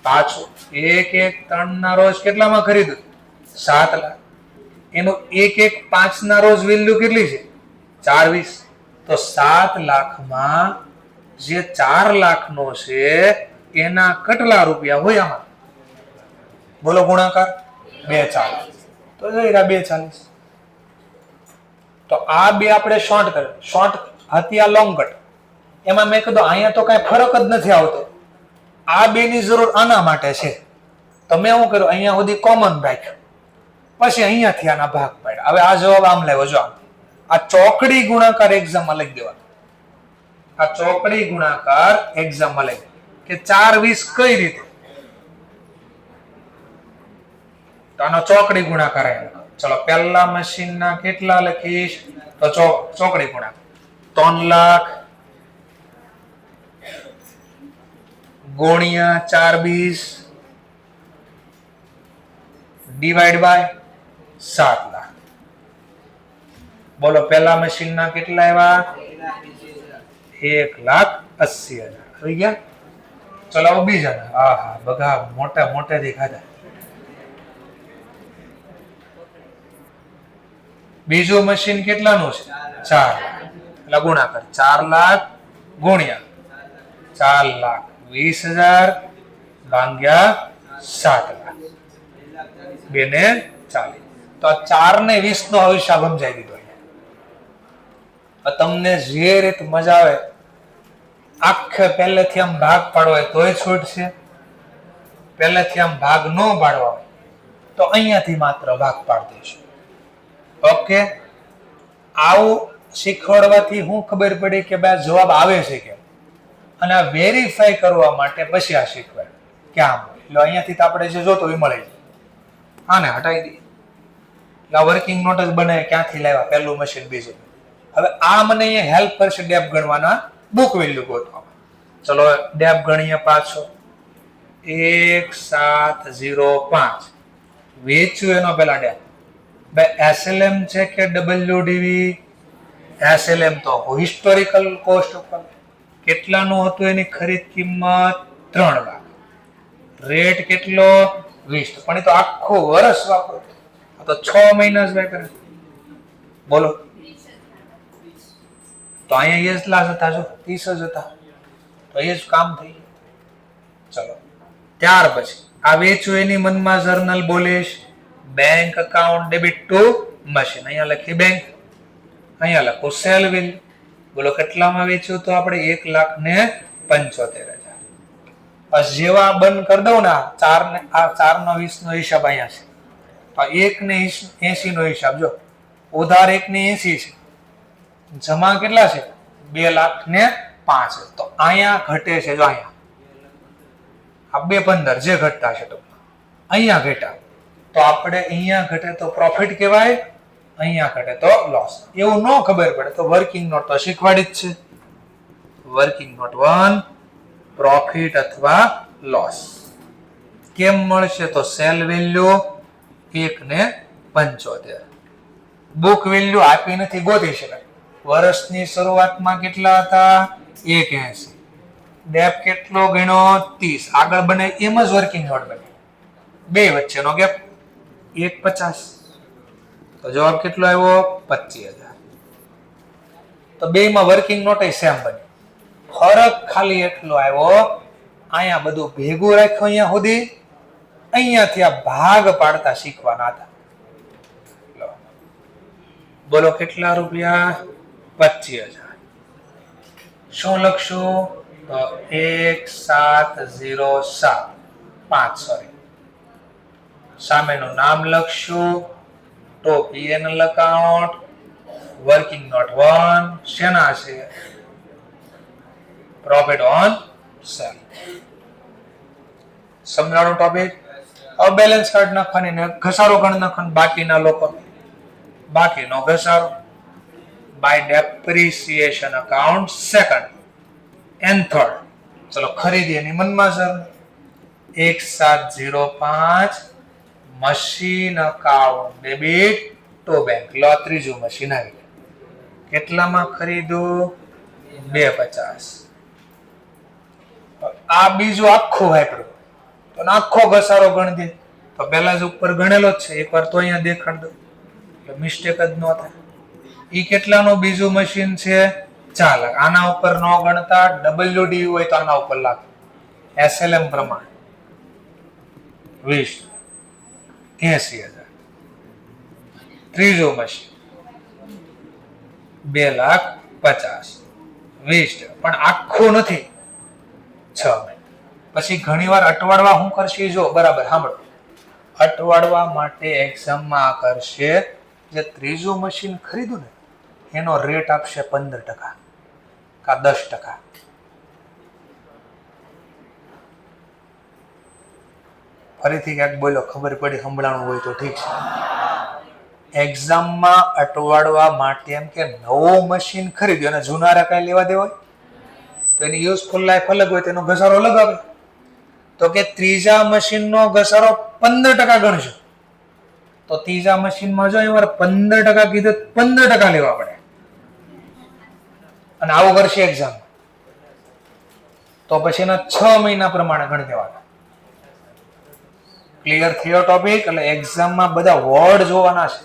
Speaker 1: પાછો. 113 ના રોજ કેટલામાં ખરીદ્યું? 7 લાખ. એનું 115 ના રોજ વેલ્યુ કેટલી છે? 420. તો 7 લાખમાં જે 4 લાખ નો છે એના કેટલા રૂપિયા હોય આમાં? બોલો ગુણાકાર 240. તો જઈ રહ્યા 240. તો આ બે આપણે શોર્ટ કરે. શોર્ટ હતી આ લોંગ કટ. એમાં મેં કીધું અહીંયા તો કઈ ફરક જ નથી આવતો. આ બે ની જરૂર આના માટે છે તો મેં શું કર્યું અહીંયા સુધી કોમન રાખ્યું પછી અહીંયાથી આના ભાગ પાડ્યા. હવે આ જવાબ આમ લેવો જો આ ચોકડી ગુણાકાર એક્ઝામમાં લખી દેવા. આ ચોકડી ગુણાકાર એક્ઝામમાં લખી કે 420 કઈ રીતે? તો આનો ચોકડી ગુણાકાર અહીંયા. ચલો પહેલા મશીન ના કેટલા લખીશ તો ચોકડી ગુણાકાર 3 લાખ ગુણ્યા 420 ડિવાઈડ બાય 7 લાખ. બોલો પહેલા મશીન ના કેટલા આવ્યા? 1,80,000 આવી ગયા. ચલો બીજા. હા હા બગા મોટા મોટા દેખાતા. બીજું મશીન કેટલાનું છે? 4 લાખ. એટલે ગુણાકાર 4 લાખ ગુણ્યા 4,20,000 ભાગ્યા 7 લાખ 2 ને 40. તો આ 4 ને 20 નો હિસાબ સમજાઈ દીધો. તમને જે રીત મજા આવે આખે પહેલેથી આમ ભાગ પાડવો હોય તોય છૂટશે. પહેલેથી આમ ભાગ ન પાડવા હોય તો અહીંયાથી માત્ર ભાગ પાડી દઈશું. ઓકે. આવું શીખવાડવાથી હું ખબર પડી કે ભાઈ જવાબ આવે છે કેમ અને આ વેરીફાઈ કરવા માટે પછી આ શીખવાડ ક્યાં મળે. એટલે અહીંયાથી તો આપણે જે જોતો એ મળે. આને હટાવી દઈએ. એટલે વર્કિંગ નોટ જ બને ક્યાંથી લાવ્યા પહેલું મશીન બીજું. હવે આ મને અહીંયા હેલ્પ કરશે ડેપ ગણવાના બુક વેલ્યુ ગોતવામાં. ચલો ડેપ ગણીએ પાછો. 1705 વેચ્યું એનો પેલા ડેપ. SLM છે કે WDV? SLM તો હિસ્ટોરિકલ કોસ્ટ ઉપર કેટલાનું હતું એની ખરીદ કિંમત 3 લાખ. રેટ કેટલો? 20. પણ એ તો આખું વર્ષ વાપરો તો 6 મહિના જ વાપરે. બોલો તો અહીંયા એટલા જ હતા જો 30 જ હતા તો એ જ કામ થઈ ગયું. ચલો ત્યાર પછી આ વેચ્યું એની મનમાં જર્નલ બોલીશ. Bank account debit to machine. અહીંયા લખી બેંક, અહીંયા લખો સેલ વેલ્યુ. બોલો કેટલામાં વેચ્યું તો આપણે 1,75,000. બસ જેવા બંધ કરી દઉં ને આ 4 નો 20 નો હિસાબ અહીંયા છે. તો 1 ને 80 નો હિસાબ જો ઉધાર 1 ને 80 છે. જમા કેટલા છે? 2,05,000. તો અહીંયા ઘટે છે જો અહીંયા આ 2,15 જે ઘટતા છે ટૂંકમાં અહીંયા ઘટ્યા. તો આપણે અહીંયા ઘટે તો પ્રોફિટ કહેવાય, અહીંયા ઘટે તો લોસ. એવું ન ખબર પડે તો વર્કિંગ નોટ તો શીખવાડી જ છે. વર્કિંગ નોટ 1 પ્રોફિટ અથવા લોસ કેમ મળશે તો સેલ વેલ્યુ 1,75. બુક વેલ્યુ આપી નથી ગોતી શકાય. વર્ષની શરૂઆતમાં કેટલા હતા? 180. ડેપ કેટલો ગણ્યો? 30. આગળ બને એમ જ વર્કિંગ નોટ બને. બે વચ્ચેનો ગેપ 1,50. તો જવાબ કેટલો આવ્યો? 25,000. તો બેમાં વર્કિંગ નોટ સેમ બની. ફરક ખાલી એટલો આવ્યો, અહીંયા બધું ભેગું રાખ્યું અહીંયા સુધી, અહીંયાથી આ ભાગ પાડતા શીખવાના હતા. બોલો કેટલા રૂપિયા? 25,000. શું લખશું? તો 1707 5 સોરી. સામેનું નામ લખશું, તો P&L અકાઉન્ટ, વર્કિંગ નોટ 1 શેના છે? Profit on sale. સમજાણું ટોપિક? હવે બેલેન્સ કાર્ડ નાખવાની ને ઘસારો ગણ નાખવાનો બાકીના લોકો, બાકીનો ઘસારો by depreciation account second and third. ચલો ખરીદી એની મનમાં sir 1705 machine account debit to bank. લો ત્રીજું મશીન આવી ગયું. કેટલામાં ખરીદું? 250. આ બીજું આખું વાપર્યું તો આખો ઘસારો ગણ દે તો પેલા જ ઉપર ગણેલો જ છે, એકવાર તો અહીંયા દેખાડ દો એટલે મિસ્ટેક જ ન થાય. ઈ કેટલાનું બીજું મશીન છે? 4 લાખ. આના ઉપર ન ગણતા WD હોય તો આના ઉપર લાખ. SLM પ્રમાણે 20 80,000. ત્રીજું મશીન 2,50,000 20 પણ આખું નથી 6. પછી ઘણીવાર અટવાડવા શું કરશે? જો બરાબર સાંભળો, અટવાડવા માટે એક્ઝામમાં કરશે જે ત્રીજું મશીન ખરીદ્યું ને એનો રેટ આપશે 15% કા 10%. ફરીથી ક્યાંક બોલો, ખબર પડી સંભળાણું હોય તો ઠીક છે. એક્ઝામમાં અટવાડવા માટે એમ કે નવું મશીન ખરીદ્યું અને જૂનારા કઈ લેવા દેવા હોય તો એની યુઝફુલ લાઈફ અલગ હોય, તેનો ઘસારો અલગ આવે. તો કે ત્રીજા મશીનનો ઘસારો 15% ગણશો તો ત્રીજા મશીનમાં જો અમારે 15% કીધું 15% લેવા પડે અને આવું કરશે એક્ઝામ તો પછી એના 6 મહિના પ્રમાણે ગણી દેવાના. ક્લિયર થયો ટોપિક? એટલે એક્ઝામમાં બધા વર્ડ જોવાના છે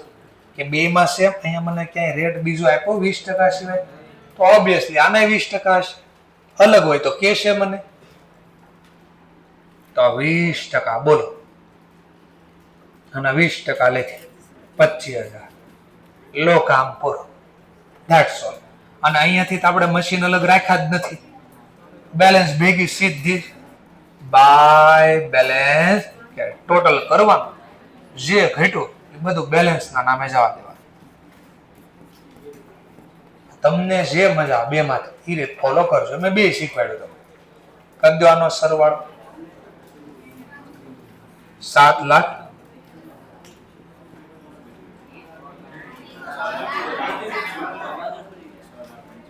Speaker 1: કે બેમાં સેમ. અહીંયા મને ક્યાંય રેટ બીજો આપ્યો 20% સિવાય તો ઓબ્વિયસલી આને 20% હશે. અલગ હોય તો કેશે મને તો 20% બોલો અને 20% લેખે 25,000. લો કામ પૂરો. That's all. અને અહીંયાથી તો આપણે મશીન અલગ રાખ્યા જ નથી. બેલેન્સ ભેગી સીધી બાય બેલેન્સ ટોટલ કરવાનું, જે ઘટ્યું એ બધું બેલેન્સના નામે જવા દેવાનું. તમને જે મજા બે માંથી એ રીત ફોલો કરજો. મેં બે શીખવાડ્યું. તમે કરી દો આનો સરવાળો. 7 લાખ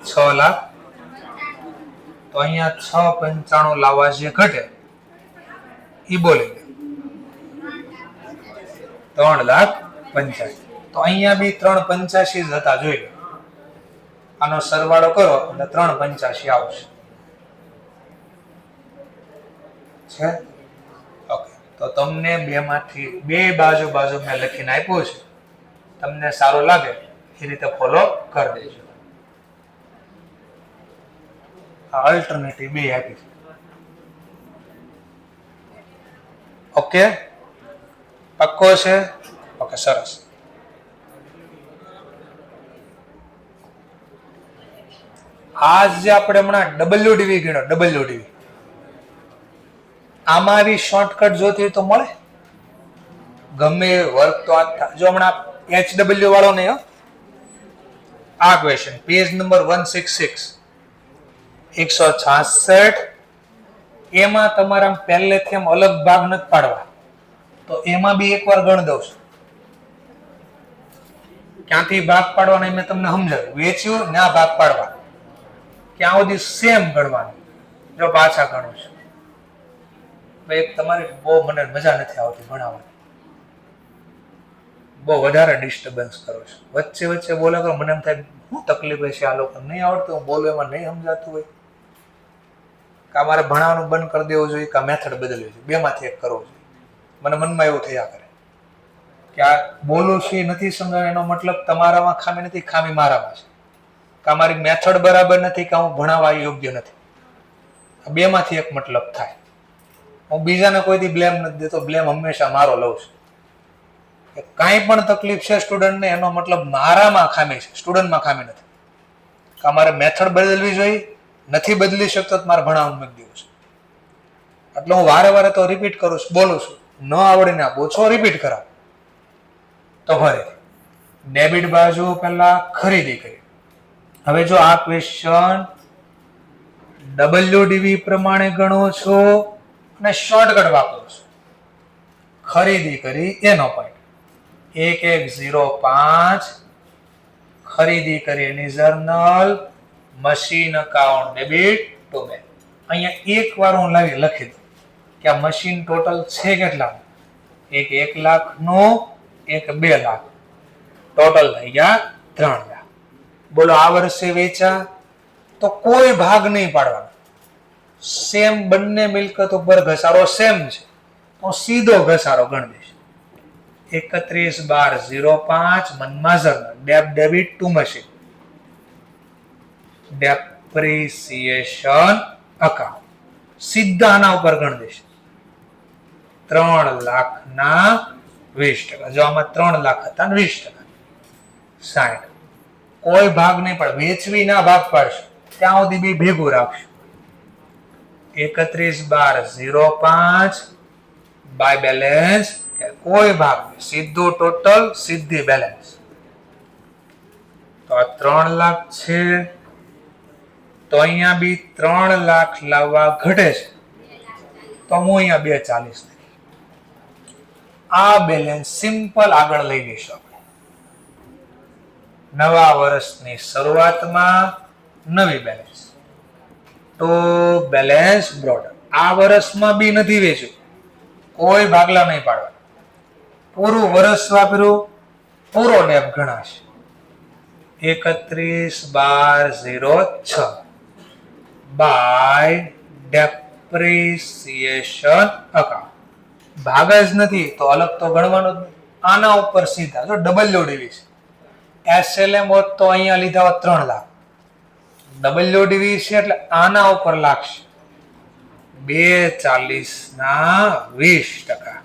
Speaker 1: 6 લાખ તો અહીંયા 695 લાવવા જે ઘટે એ બોલી 3,85,000. તો અહીંયા બી 385 જ હતા, જોઈ લો. આનો સરવાળો કરો એટલે 385 આવશે છે. ઓકે, તો તમને બે માંથી બે બાજુ મેં લખીને આપ્યું છે. તમને સારું લાગે એ રીતે ફોલો કરી દેજો. અલ્ટરનેટિવ બે આપી છે. ઓકે, પક્કો છે? ઓકે, સરસ. આજ જે આપણે હમણાં WDV ગણ્યો, WDV આમાં આવી શોર્ટકટ જોતી હોય તો મળે. ગમે વર્ક તો જો હમણાં HW વાળો નહીં હો. આ ક્વેશ્ચન પેજ નંબર 166 166 એમાં તમારા પહેલેથી એમ અલગ ભાગ નથી પાડવા તો એમાં બી એકવાર ગણ દઉં છું. ક્યાંથી ભાગ પાડવાના મેં તમને સમજાવ્યું. વેચ્યું ના ભાગ પાડવા ક્યાં સુધી સેમ ગણવાનું. જો પાછા ગણું છું એક તમારી બહુ મને મજા નથી આવતી ભણાવવાની. બહુ વધારે ડિસ્ટર્બન્સ કરો છો. વચ્ચે બોલે કરો મને એમ થાય શું તકલીફ છે આ લોકો નહીં આવડતું, હું બોલું એમાં નહીં સમજાતું હોય. કે મારે ભણાવવાનું બંધ કરી દેવું જોઈએ કે મેથડ બદલવી જોઈએ. બેમાંથી એક કરવું જોઈએ. મને મનમાં એવું થયા કરે કે આ બોલું છે નથી સમજાય એનો મતલબ તમારામાં ખામી નથી, ખામી મારામાં છે. કે મારી મેથડ બરાબર નથી, કે હું ભણાવવા યોગ્ય નથી. બે માંથી એક મતલબ થાય. હું બીજાને કોઈથી બ્લેમ નથી દેતો, બ્લેમ હંમેશા મારો લઉં છું. કાંઈ પણ તકલીફ છે સ્ટુડન્ટને, એનો મતલબ મારામાં ખામી છે, સ્ટુડન્ટમાં ખામી નથી. કે મારે મેથડ બદલવી જોઈએ, નથી બદલી શકતો મારે ભણાવવાનું મૂકી દેવું છે. એટલે હું વારે વારે તો રિપીટ કરું છું, બોલું છું. ન આવડીને ઓછો રિપીટ કરાવ તો ફરી ડેબિટ બાજુ પહેલા ખરીદી કરી. હવે જો આ ક્વેશ્ચન WDV પ્રમાણે ગણો છો અને શોર્ટકટ વાપરો છો, ખરીદી કરી એનો પોઈન્ટ 1105 ખરીદી કરી એની journal machine account debit to bank. અહીંયા એક વાર હું લખી દઉં કે આ મશીન ટોટલ છે કેટલા, એક 1 લાખ નો, એક 2 લાખ, ટોટલ થઈ ગયા 3 લાખ. બોલો આ વર્ષે વેચા તો કોઈ ભાગ નહીં પાડવાનો, સેમ બંને મિલકત ઉપર ઘસારો સેમ છે તો સીધો ઘસારો ગણી દઈશ. 31/12/05 મનમાં journal debit to machine depreciation account, સીધા આના ઉપર ગણી દઈશ. 3 લાખના 20%. જો આમાં 3 લાખ હતા ને 20%, 60. કોઈ ભાગ નહીં પડે, વેચવી ના ભાગ પાડશે ત્યાં સુધી બી ભેગું રાખશું. 31/12/05 બાય બેલેન્સ, કોઈ ભાગ નહીં, સીધું ટોટલ, સીધી બેલેન્સ. તો આ 3 લાખ છે તો અહીંયા બી 3 લાખ લાવવા ઘટે છે તો હું અહીંયા 240. આ બેલેન્સ સિમ્પલ આગળ લઈ લઈશું આપણે. નવા વર્ષની શરૂઆતમાં નવી બેલેન્સ તો બેલેન્સ બ્રોડર. આ વર્ષમાં બી નથી વેચ્યું, કોઈ ભાગલા નહીં પાડવા, પૂરું વર્ષ વાપર્યું, પૂરો ડેપ ગણાશે. 31/12/06 બાય ડેપ્રિસિએશન અકાઉન્ટ. ભાગ જ નથી તો અલગ તો ગણવાનો જ નહીં. આના ઉપર સીધા જો WDV છે, SLM હોત તો અહીંયા લીધા હોત 3 લાખ, WDV છે એટલે આના ઉપર લાગશે 240 ના 20%,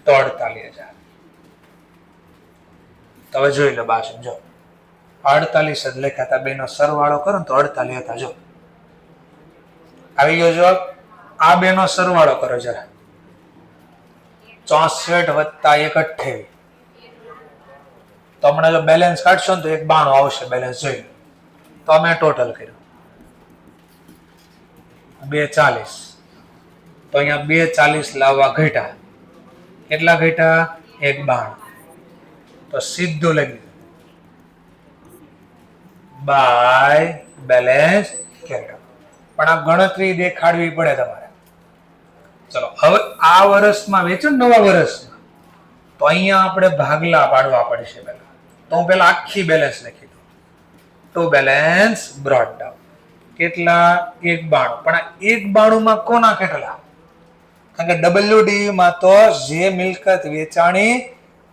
Speaker 1: તો 48,000. તો હવે જોઈ લો બાજુ, જો 48 જ લખ્યા હતા, બેનો સરવાળો કરો ને તો 48 હતા. જો આવી ગયો જવાબ. આ બેનો સરવાળો કરો જરા, 64 વત્તા 1 28. તો હમણાં જો બેલેન્સ કાઢશો ને તો 192 આવશે બેલેન્સ. જોઈ લો તો અમે ટોટલ કર્યું 240. તો અહીંયા 240 લાવવા ઘટ્યા, કેટલા ઘટ્યા? 192. તો સીધું લખી દો બાય બેલેન્સ કર્યો. પણ આ ગણતરી દેખાડવી પડે તમારે. ચલો હવે આ વર્ષમાં વેચો ને નવા વર્ષમાં, તો અહીંયા આપણે ભાગલા પાડવા પડશે પહેલા. તો હું પહેલા આખી બેલેન્સ લખી દઉં. તો બેલેન્સ બ્રોટ ડાઉન કેટલા? 192. પણ આ 192 માં કોના કેટલા? કારણ કે WDV માં તો જે મિલકત વેચાણી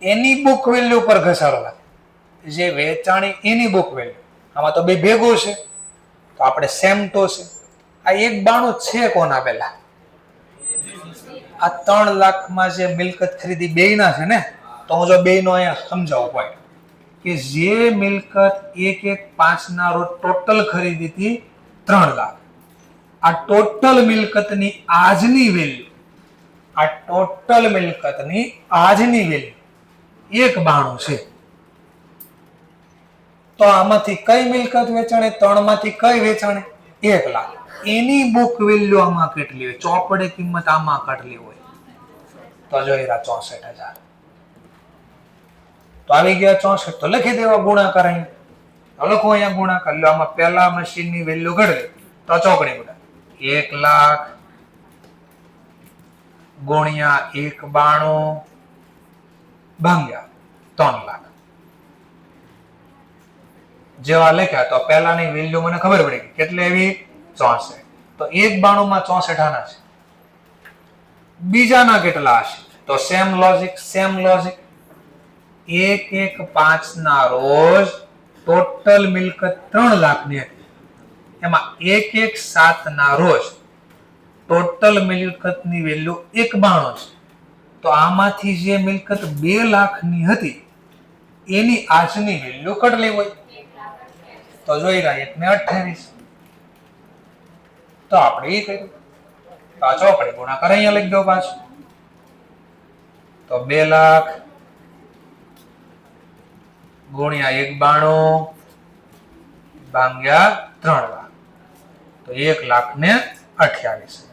Speaker 1: એની બુક વેલ્યુ પર ઘસારો લાગે, જે વેચાણી એની બુક વેલ્યુ. આમાં તો બે ભેગું છે તો આપણે સેમ ટો છે. આ 192 છે કોના પહેલા? આ 3 લાખમાં જે મિલકત ખરીદી બેયના છે ને, તો હું જો બેયનો અહીંયા સમજાવું પોઈન્ટ કે જે મિલકત 115 ના રોજ ટોટલ ખરીદી હતી 3 લાખ, આ ટોટલ મિલકતની આજની વેલ્યુ, આ ટોટલ મિલકતની આજની વેલ્યુ 192 છે. તો આમાંથી કઈ મિલકત વેચાણી? 3 માંથી કઈ વેચાણી? 1 લાખ. એની બુક વેલ્યુ આમાં કેટલી હોય? ચોપડે કિંમત આમાં કેટલી હોય? તો જોઈ રહ્યા 64,000. તો આવી ગયા 64. તો લખી દેવા ગુણાકાર. અહીંયા લખો, અહીંયા ગુણાકાર લો. આમાં પહેલા મશીનની વેલ્યુ ઘડે તો ચોકડી ગુણા 1 લાખ ગુણ્યા 192 ભાગ્યા 3 લાખ. જેવા લખ્યા તો પહેલાની વેલ્યુ મને ખબર પડી ગઈ કેટલી એવી 64. તો 192 માં 64 આના છે. બીજાના કેટલા હશે? તો સેમ લોજિક 115 ના રોજ ટોટલ મિલકત 3 લાખની હતી. એમાં 1/1/7 ના રોજ ટોટલ મિલકતની વેલ્યુ 192 છે. તો આમાંથી જે મિલકત 2 લાખની હતી એની આજની વેલ્યુ કેટલી હોય? તો જોઈ રહ્યા 1 ને 28. તો આપણે એ કર્યું. પાછો આપણે ગુણાકાર અહીંયા લખી દો પાછો. તો 2 લાખ ગુણ્યા 192 ભાગ્યા 3 લાખ તો 1,28,000.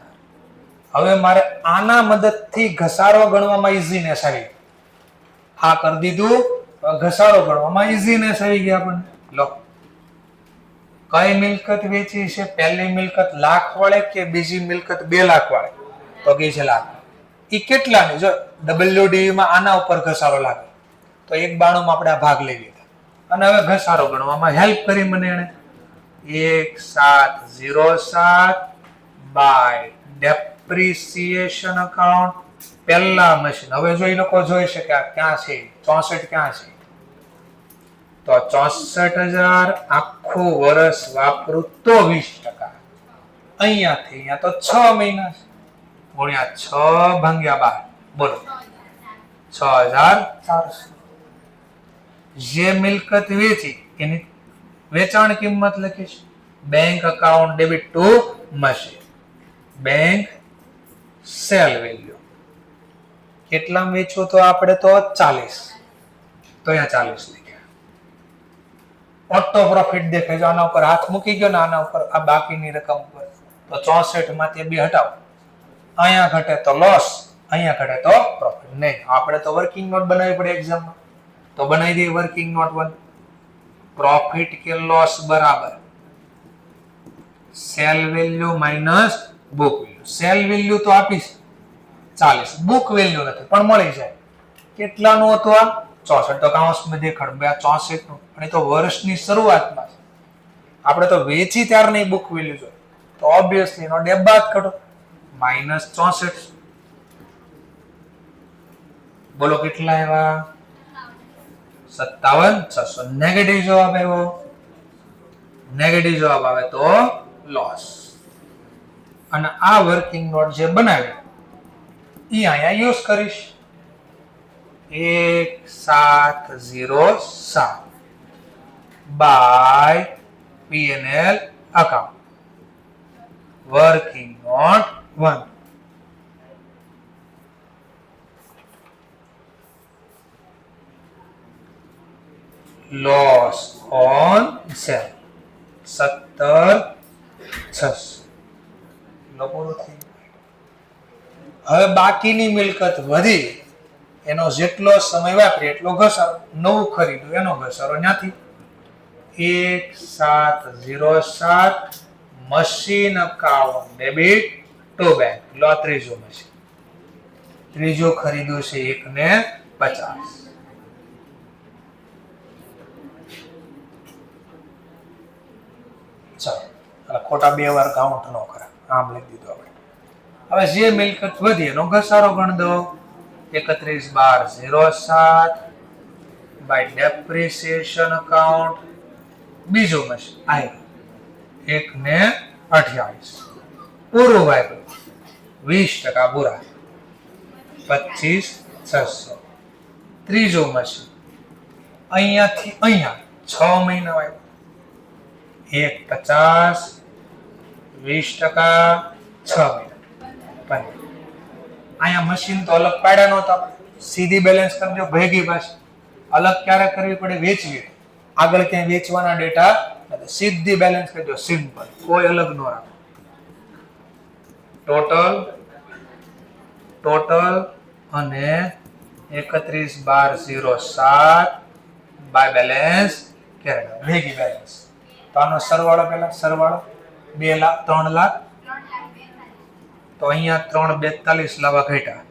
Speaker 1: હવે મારે આના મદદથી ઘસારો ગણવામાં ઈઝીનેસ આવી. આ કરી દીધું ઘસારો ગણવામાં ઈઝીનેસ આવી ગયા આપણને. લો કઈ મિલકત વેચી છે? પહેલી મિલકત લાખ વાળે કે બીજી મિલકત 2 લાખ વાળે? તો કે છે લાખ. ઈ કેટલાની? જો WDV માં આના ઉપર ઘસારો લાગે તો 192 માં આપણે આ ભાગ લઈ લીધા અને હવે ઘસારો ગણવામાં હેલ્પ કરી મને એને. 1707 બાય ડેપ્રિસિએશન અકાઉન્ટ પહેલા મશીન. હવે જો એ લોકો જોઈ શકે આ ક્યાં છે 64 ક્યાં છે? તો 64,000 આખું વર્ષ વાપરું તો 20%. અહીંયાથી અહીંયા તો 6 મહિના છે ગુણ્યા 6 ભાગ્યા 12 બોલો 6,400. જે મિલકત વેચી એની વેચાણ કિંમત લખી છે. Bank account debit to machine. Bank cell value કેટલામાં વેચ્યું? તો આપણે તો 40. તો અહીંયા 40 લખ્યા. ઓટો પ્રોફિટ દેખાય છે. આના ઉપર હાથ મૂકી ગયો ને આના ઉપર આ બાકીની રકમ ઉપર તો 64 માંથી 2 હટાવો. અહીંયા ઘટે તો લોસ, અહીંયા ઘટે તો પ્રોફિટ. નહીં, આપણે તો વર્કિંગ નોટ બનાવવી પડે એક્ઝામમાં. તો બનાવી દઈએ વર્કિંગ નોટ 1. પ્રોફિટ કે લોસ બરાબર cell value minus book value. Cell value તો આપી છે 40, બુક વેલ્યુ નથી પણ મળી જાય. કેટલાનું હતું આ? 64. તો કાઉન્સમાં દેખાડ 64 નું. અને તો વર્ષની શરૂઆતમાં આપણે તો વેચી ત્યારની બુક વેલ્યુ જોઈએ તો ઓબ્વિયસલી એનો ડેબ બાદ કરો -64. બોલો કેટલા આવ્યા? 57,600. નેગેટિવ જવાબ આવ્યો. નેગેટિવ જવાબ આવે તો લોસ. અને આ વર્કિંગ નોટ જે બનાવી એ અહીંયા યુઝ કરીશ. 1707 by P&L account working note 1. Loss on sale 17,600. હવે બાકીની મિલકત વધી એનો જેટલો સમય વાપરી એટલો ઘસારો. નવું ખરીદ્યું એનો ઘસારો ત્યાંથી 1707 machine account debit to bank. લો ત્રીજું મશીન. ત્રીજું ખરીદ્યું છે 1,50. ચાલો ખોટા 2 વાર કાઉન્ટ ન કરા. આમ લખી દીધું આપણે. હવે જે મિલકત વધી એનો ઘસારો ગણ દો. 31,12,07 બાય ડેપ્રિસિએશન અકાઉન્ટ. બીજું મશીન આવ્યું 1,28 પૂરું વાપર્યું 20% પૂરા 25,600. ત્રીજું મશીન અહીંયાથી અહીંયા 6 મહિના વાપર્યું 1,50 20% 6 મહિના. અહીંયા મશીન તો અલગ પાડ્યા નહોતા. સીધી બેલેન્સ કરજો ભેગી પાછી. અલગ ક્યારે કરવી પડે? વેચવી. આગળ ક્યાંય વેચવાના ડેટા સીધી બેલેન્સ કરજો. સિમ્પલ, કોઈ અલગ ન રાખો. ટોટલ અને 31,12,07 બાય બેલેન્સ કેરેક્ટર ભેગી બેલેન્સ. તો આનો સરવાળો પહેલા સરવાળો 2 લાખ 3 લાખ. તો અહીંયા 3,42 લાવા ઘટ્યા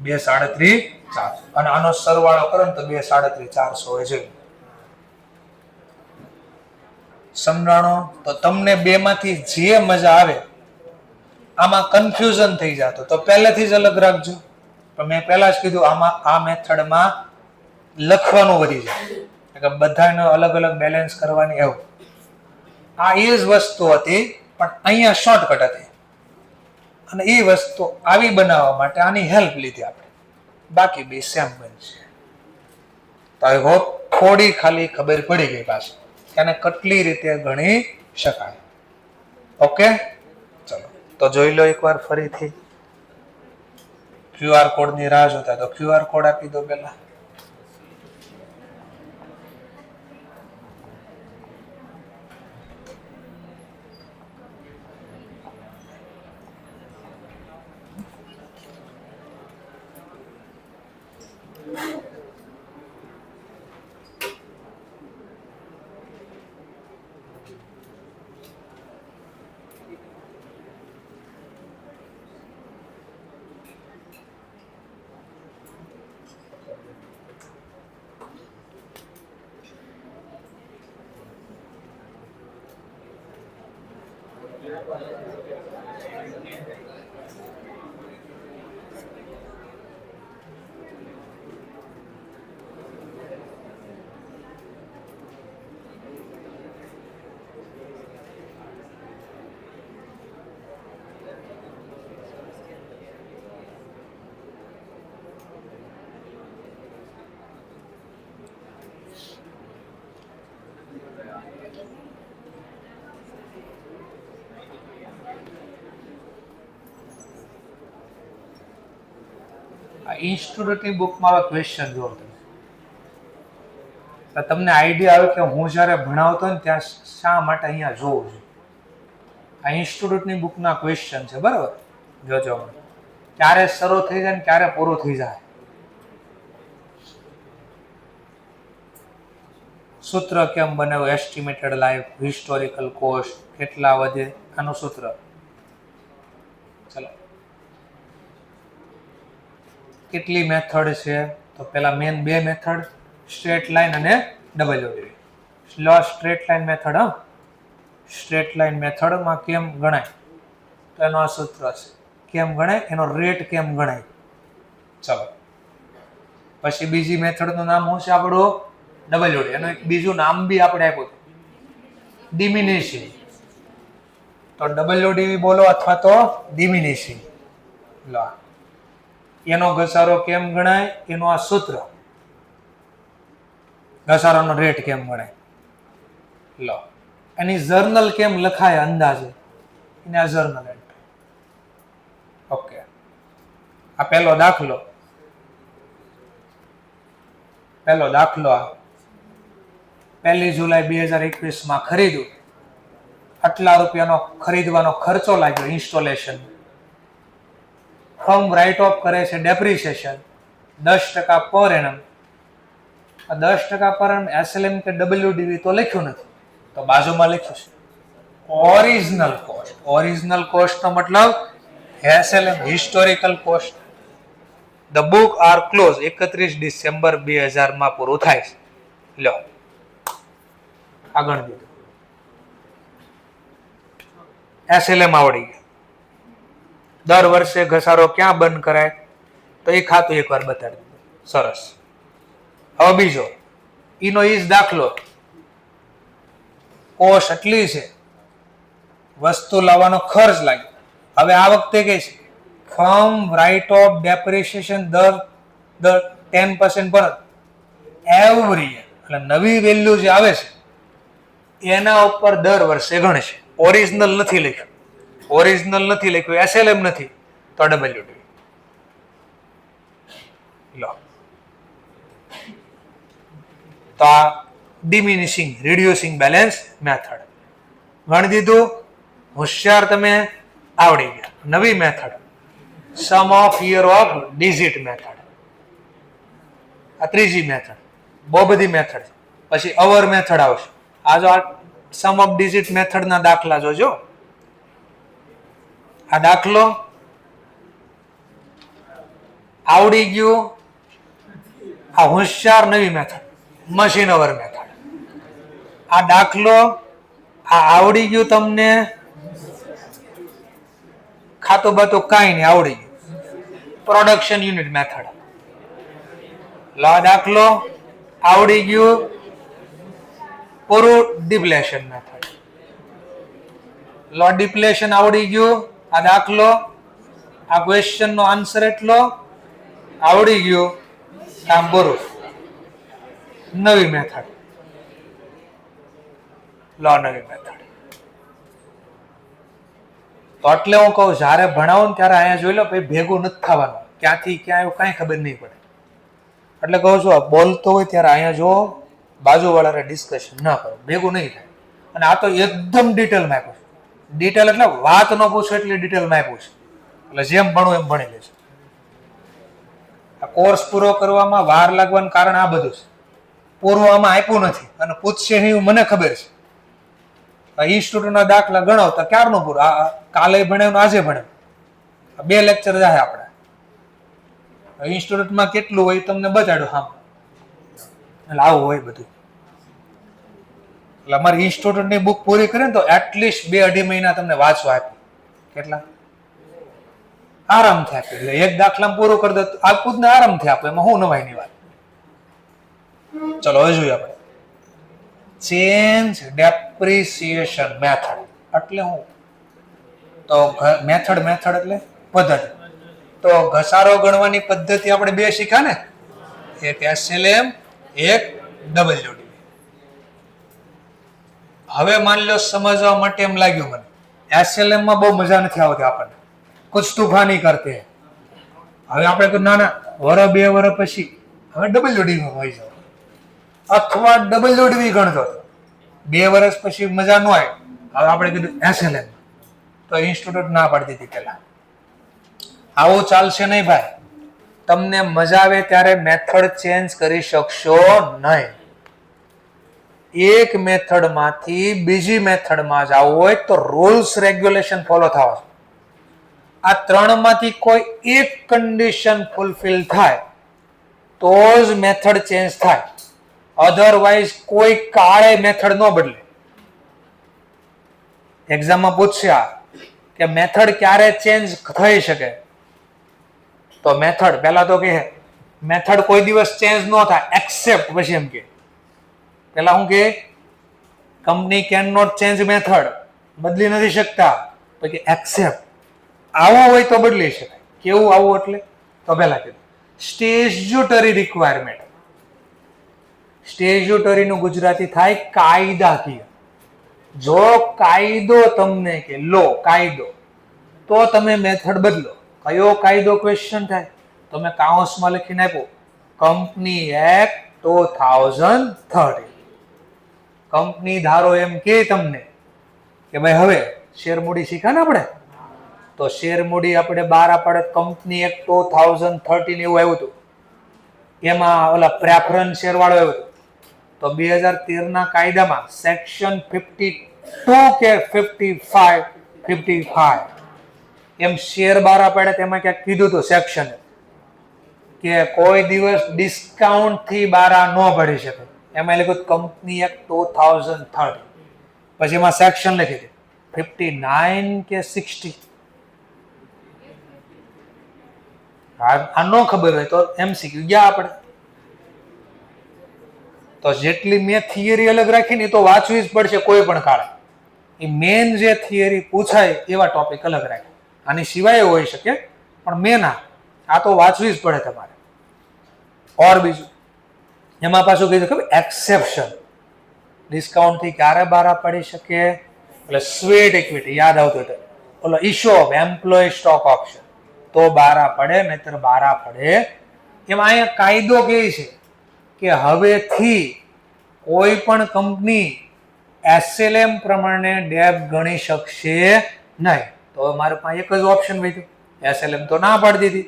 Speaker 1: 2,37,400. અને આનો સરવાળો કરો ને તો 2,37,400 હોય છે. સમજાણો? તો તમને બે માંથી જે મજા આવે. આમાં કન્ફ્યુઝન થઈ જતો તો પહેલેથી જ અલગ રાખજો. પણ મેં પહેલા જ કીધું આમાં આ મેથડમાં લખવાનું વધી જાય, બધાને અલગ અલગ બેલેન્સ કરવાની. એવું આ એ જ વસ્તુ હતી, પણ અહીંયા શોર્ટકટ હતી, અને એ વસ્તુ આવી બનાવવા માટે આની હેલ્પ લીધી આપણે. બાકી બે સેમ બનશે. તો આઈ હોપ થોડી ખાલી ખબર પડી ગઈ પાછી એને કેટલી રીતે ગણી શકાય. ઓકે, ચલો તો જોઈ લો એકવાર ફરીથી. ક્યુઆર કોડ ની રાહ જોતા તો ક્યુઆર કોડ આપી દો પેલા. ઇન્સ્ટિટ્યૂટની બુકમાં આવા ક્વેશ્ચન જોવો તમે, તમને આઈડિયા આવે કે હું જ્યારે ભણાવતો ને ત્યાં શા માટે અહીંયા જોઉં છું. આ ઇન્સ્ટિટ્યૂટની બુકના ક્વેશ્ચન છે, બરાબર? જોજો ક્યારે શરૂ થઈ જાય ને ક્યારે પૂરું થઈ જાય. સૂત્ર કેમ બનાવ્યું? એસ્ટિમેટેડ લાઈફ, હિસ્ટોરિકલ કોસ્ટ, કેટલા વધે, આનું સૂત્ર. ચલો, કેટલી મેથડ છે? તો પેલા મેન બે મેથડ, સ્ટ્રેટ લાઈન અને WD. Straight line method, straight line મેથડમાં કેમ ગણાય? તો એનો આ સૂત્ર છે. કેમ ગણાય? એનો રેટ કેમ ગણાય. ચલો, પછી બીજી મેથડનું નામ શું છે આપણું? ડબલ્યુડી. એનું એક બીજું નામ બી આપણે આપ્યું હતું, ડિમિનિશિંગ. તો ડબલ્યુડી બોલો અથવા તો ડિમિનિશિંગ. લો, એનો ઘસારો કેમ ગણાય? એનું આ સૂત્ર. ઘસારાનો રેટ કેમ ગણાય? લો, એની જર્નલ કેમ લખાય અંદાજે? એને આ જર્નલ એન્ટ્રી. ઓકે, આ પહેલો દાખલો. પહેલો દાખલો આ 1 જુલાઈ 2021 ખરીદ્યું. આટલા રૂપિયાનો ખરીદવાનો ખર્ચો લાગ્યો ઇન્સ્ટોલેશન. ફર્મ રાઇટ ઓફ કરે છે ડેપ્રિસિએશન 10% પર એનમ. 10% પર એનમ એસએલએમ કે ડબલ્યુડીવી તો લખ્યું નથી, તો બાજુમાં લખ્યું છે ઓરિજિનલ કોસ્ટ. ઓરિજિનલ કોસ્ટ નો મતલબ SLM, historical cost. The book are close 31 December 2000 પૂરું થાય છે. લો, આગળ દીધું. એસએલએમ આવડી ગયું. દર વર્ષે ઘસારો ક્યાં બંધ કરાય? તો એ ખાતું એકવાર બતાડી દીધું. સરસ. હવે બીજો ઈનો ઈ જ દાખલો. કોસ્ટ એટલી છે, વસ્તુ લાવવાનો ખર્ચ લાગ્યો. હવે આ વખતે કે છે ફર્મ રાઇટ ઓફ ડેપ્રિસિએશન દર 10% પર એવરી યર. એટલે નવી વેલ્યુ જે આવે છે એના ઉપર દર વર્ષે ગણશે. ઓરિજિનલ નથી લખ્યું, ઓરિજિનલ નથી લખ્યું, એસએલએમ નથી, તો ડબલ્યુડી. લો, તો આ ડિમિનિશિંગ રિડ્યુસિંગ બેલેન્સ મેથડ ગણી દીધું. હોશિયાર તમે આવડી ગયા. નવી method sum of year of digit method. આ ત્રીજી મેથડ. બહુ બધી મેથડ. પછી અવર મેથડ આવશે. આ જો આ સમ ઓફ ડિજિટ મેથડ ના દાખલા જોજો. આ દાખલો આવડી ગયું. આ હોશિયાર નવી મેથડ મશીન અવર મેથડ. આ દાખલો આ આવડી ગયું તમને. ખાતું બાતું કાંઈ નહીં, આવડી ગયું. Production unit method. લો, દાખલો આવડી ગયું પૂરું ડિપ્લેશન મેથડ. લો ડિપ્લેશન આવડી ગયું. આ દાખલો, આ ક્વેશ્ચન નો આન્સર એટલો આવડી ગયો. કામ પૂરું. નવી મેથડ, લો નવી મેથડ. તો એટલે હું કહું જયારે ભણાવું ને ત્યારે અહીંયા જોઈ લો ભાઈ ભેગું નથી થવાનું, ક્યાંથી ક્યાં એવું કઈ ખબર નહીં પડે. એટલે કહું છું બોલતો હોય ત્યારે અહીંયા જો બાજુવાળાને ડિસ્કશન ના કરો, ભેગું નહીં થાય. અને આ તો એકદમ ડિટેલમાં આપ્યું છે. ડિટેલ એટલે વાત ન પૂછો એટલી ડિટેલમાં આપ્યું છે. એટલે જેમ ભણવું એમ ભણી લેજો. આ કોર્સ પૂરો કરવામાં વાર લાગવાનું કારણ આ બધું છે. પૂરું આમાં આપ્યું નથી અને પૂછશે નહીં મને ખબર છે. ઇન્સ્ટિટ્યૂટના દાખલા ગણાવતા ક્યારનું પૂરું? કાલે ભણ્યું આજે ભણ્યું, 2 લેક્ચર જાય આપણે. ઇન્સ્ટિટ્યૂટમાં કેટલું હોય તમને બતાડ્યું. હા, એટલે આવું હોય બધું. એટલે અમારી ઇન્સ્ટિટ્યૂટની બુક પૂરી કરીને તો એટલીસ્ટ 2-2.5 મહિના તમને વાંચવા આપ્યું. કેટલા આરામથી આપ્યું. એટલે એક દાખલા પૂરું કરી દો આખું જ ને આરામથી આપે, એમાં હું નવાઈની વાત. ચલો હવે જોઈએ આપણે ચેન્જ ડેપ્રિસિએશન મેથડ એટલે હું. તો મેથડ એટલે પદ્ધતિ. તો ઘસારો ગણવાની પદ્ધતિ આપણે 2 શીખ્યા ને, એક SLM, એક WDV. હવે માની લો સમજવા માટે એમ લાગ્યું મને SLM માં બહુ મજા નથી આવતી આપણને, કુછ તૂફાની કરતે. હવે આપણે કહ્યું ના ના વર્ષ 2 વર્ષ પછી હવે WDV માં હોય જાવ, અથવા WDV ગણતો 2 વર્ષ પછી મજા ન આવે. હવે આપણે કીધું SLM, તો ઇન્સ્ટિટ્યૂટ ના પાડી દીધી પેલા. આવું ચાલશે નહીં ભાઈ. તમને મજા આવે ત્યારે મેથડ ચેન્જ કરી શકશો નહીં. એક મેથડ માંથી બીજી મેથડમાં જવું હોય તો રૂલ્સ રેગ્યુલેશન ફોલો થવા. આ 3 માંથી કોઈ એક કન્ડિશન ફૂલફિલ થાય તો જ મેથડ ચેન્જ થાય. અધરવાઇઝ કોઈ કાળે મેથડ ન બદલે. એક્ઝામમાં પૂછશે કે મેથડ ક્યારે ચેન્જ થઈ શકે, તો મેથડ પહેલા તો કે મેથડ કોઈ દિવસ ચેન્જ ન થાય એક્સેપ્ટ, પછી એમ કે પેલા હું કે company can not change method, બદલી નથી શકતા, પછી એક્સેપ્ટ આવું હોય તો બદલી શકાય. કેવું આવું એટલે તો પહેલા કીધું સ્ટેચ્યુટરી રિક્વાયરમેન્ટ. સ્ટેચ્યુટરી નું ગુજરાતી થાય કાયદાકીય. જો કાયદો તમને કે લો કાયદો, તો તમે મેથડ બદલો. કયો કાયદો ક્વેશ્ચન થાય? તમે કાઉન્સમાં લખીને આપો કંપની એક્ટ 2013. કંપની ધારો એમ કે તમને કે ભાઈ હવે શેર મૂડી શીખ્યા ને આપણે, તો શેર મૂડી આપણે બહાર આપણે કંપની એક્ટ 2013 એવું આવ્યું હતું. એમાં ઓલા પ્રેફરન્સ શેર વાળો આવ્યો હતો. તો 2013 ના કાયદામાં સેક્શન 52 કે 55 એમ શેર બહાર પાડે તેમાં ક્યાંક કીધું હતું સેક્શન કે કોઈ દિવસ ડિસ્કાઉન્ટ થી બહાર ન પડી શકે. એમાં લખ્યું કંપની એક્ટ 2013. પછી એમાં સેક્શન લખી દે 59 કે 60. આ ન ખબર હોય તો MCQ ગયા આપણે. તો જેટલી મેં થિયરી અલગ રાખીને તો વાંચવી જ પડશે કોઈ પણ કાળે. એ મેન જે થિયરી પૂછાય એવા ટોપિક અલગ રાખે. આની સિવાય હોઈ શકે પણ મેન આ તો વાંચવી જ પડે તમારે. ઓર બીજું એમાં પાછું કીધું ખબર એક્સેપ્શન. ડિસ્કાઉન્ટ થી ક્યારે બહાર પડી શકે? એટલે સ્વેટ ઇક્વિટી યાદ આવતું હતું. ઓલો issue of employ stock option તો બહાર પડે, નહીતર બહાર પડે. એમાં અહીંયા કાયદો કે છે કે હવેથી કોઈ પણ કંપની SLM પ્રમાણે ડેબ ગણી શકશે નહીં. તો મારે પાસે એક જ ઓપ્શન વધ્યું, SLM તો ના પાડી દીધી,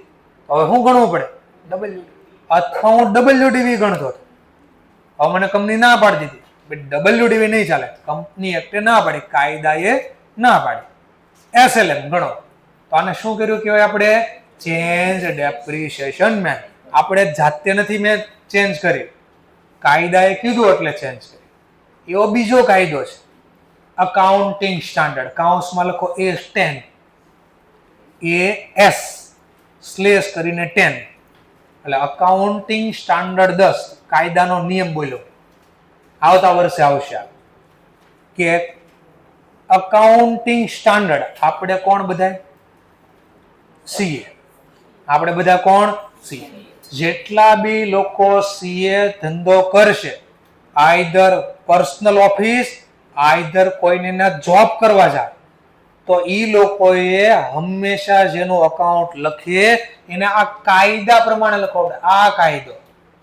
Speaker 1: હવે શું ગણવું પડે? WDV. અથવા હું WDV ગણતો હતો, હવે મને કંપની ના પાડી દીધી, WDV નહીં ચાલે. કંપની એક્ટે ના પાડી, કાયદાએ ના પાડી, SLM ગણો. તો આને શું કર્યું કહેવાય આપણે? Change depreciation method. આપણે જાતે નથી મેં ચેન્જ કરી, કાયદાએ કીધું એટલે ચેન્જ કરી. એવો બીજો કાયદો છે અકાઉન્ટિંગ સ્ટાન્ડર્ડ. કાઉન્સમાં લખો AS10, AS સ્લેશ કરીને 10. એટલે અકાઉન્ટિંગ સ્ટાન્ડર્ડ 10 કાયદાનો નિયમ બોલ્યો, આવતા વર્ષે આવશે કે અકાઉન્ટિંગ સ્ટાન્ડર્ડ આપણે કોણ બધા સીએ, આપણે બધા કોણ સીએ, જેટલા બી લોકો સીએ ધંધો કરશે, આઈધર પર્સનલ ઓફિસ આઈધર કોઈને જોબ કરવા જાય, તો ઈ લોકોએ હંમેશા જેનું અકાઉન્ટ લખીએ એને આ કાયદા પ્રમાણે લખવો પડે. આ કાયદો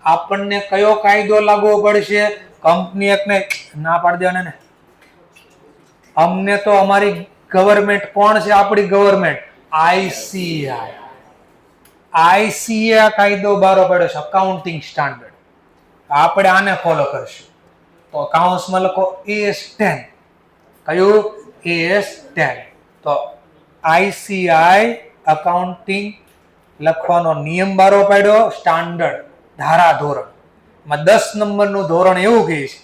Speaker 1: આપણને કયો કાયદો લાગુ પડશે? કંપની એકને ના પાડી દેવાને ને, અમને તો અમારી ગવર્મેન્ટ કોણ છે? આપણી ગવર્મેન્ટ આઈસીઆઈ, આઈસીએ કાયદો બારો પડ્યો છે અકાઉન્ટિંગ સ્ટાન્ડર્ડ. આપણે આને ફોલો કરશું. તો અકાઉન્ટ્સમાં લખો AS10. કયું? AS10. તો આઈસીઆઈ અકાઉન્ટિંગ લખવાનો નિયમ બારો પાડ્યો, સ્ટાન્ડર્ડ ધારા ધોરણ માં 10 નંબરનું ધોરણ એવું કહે છે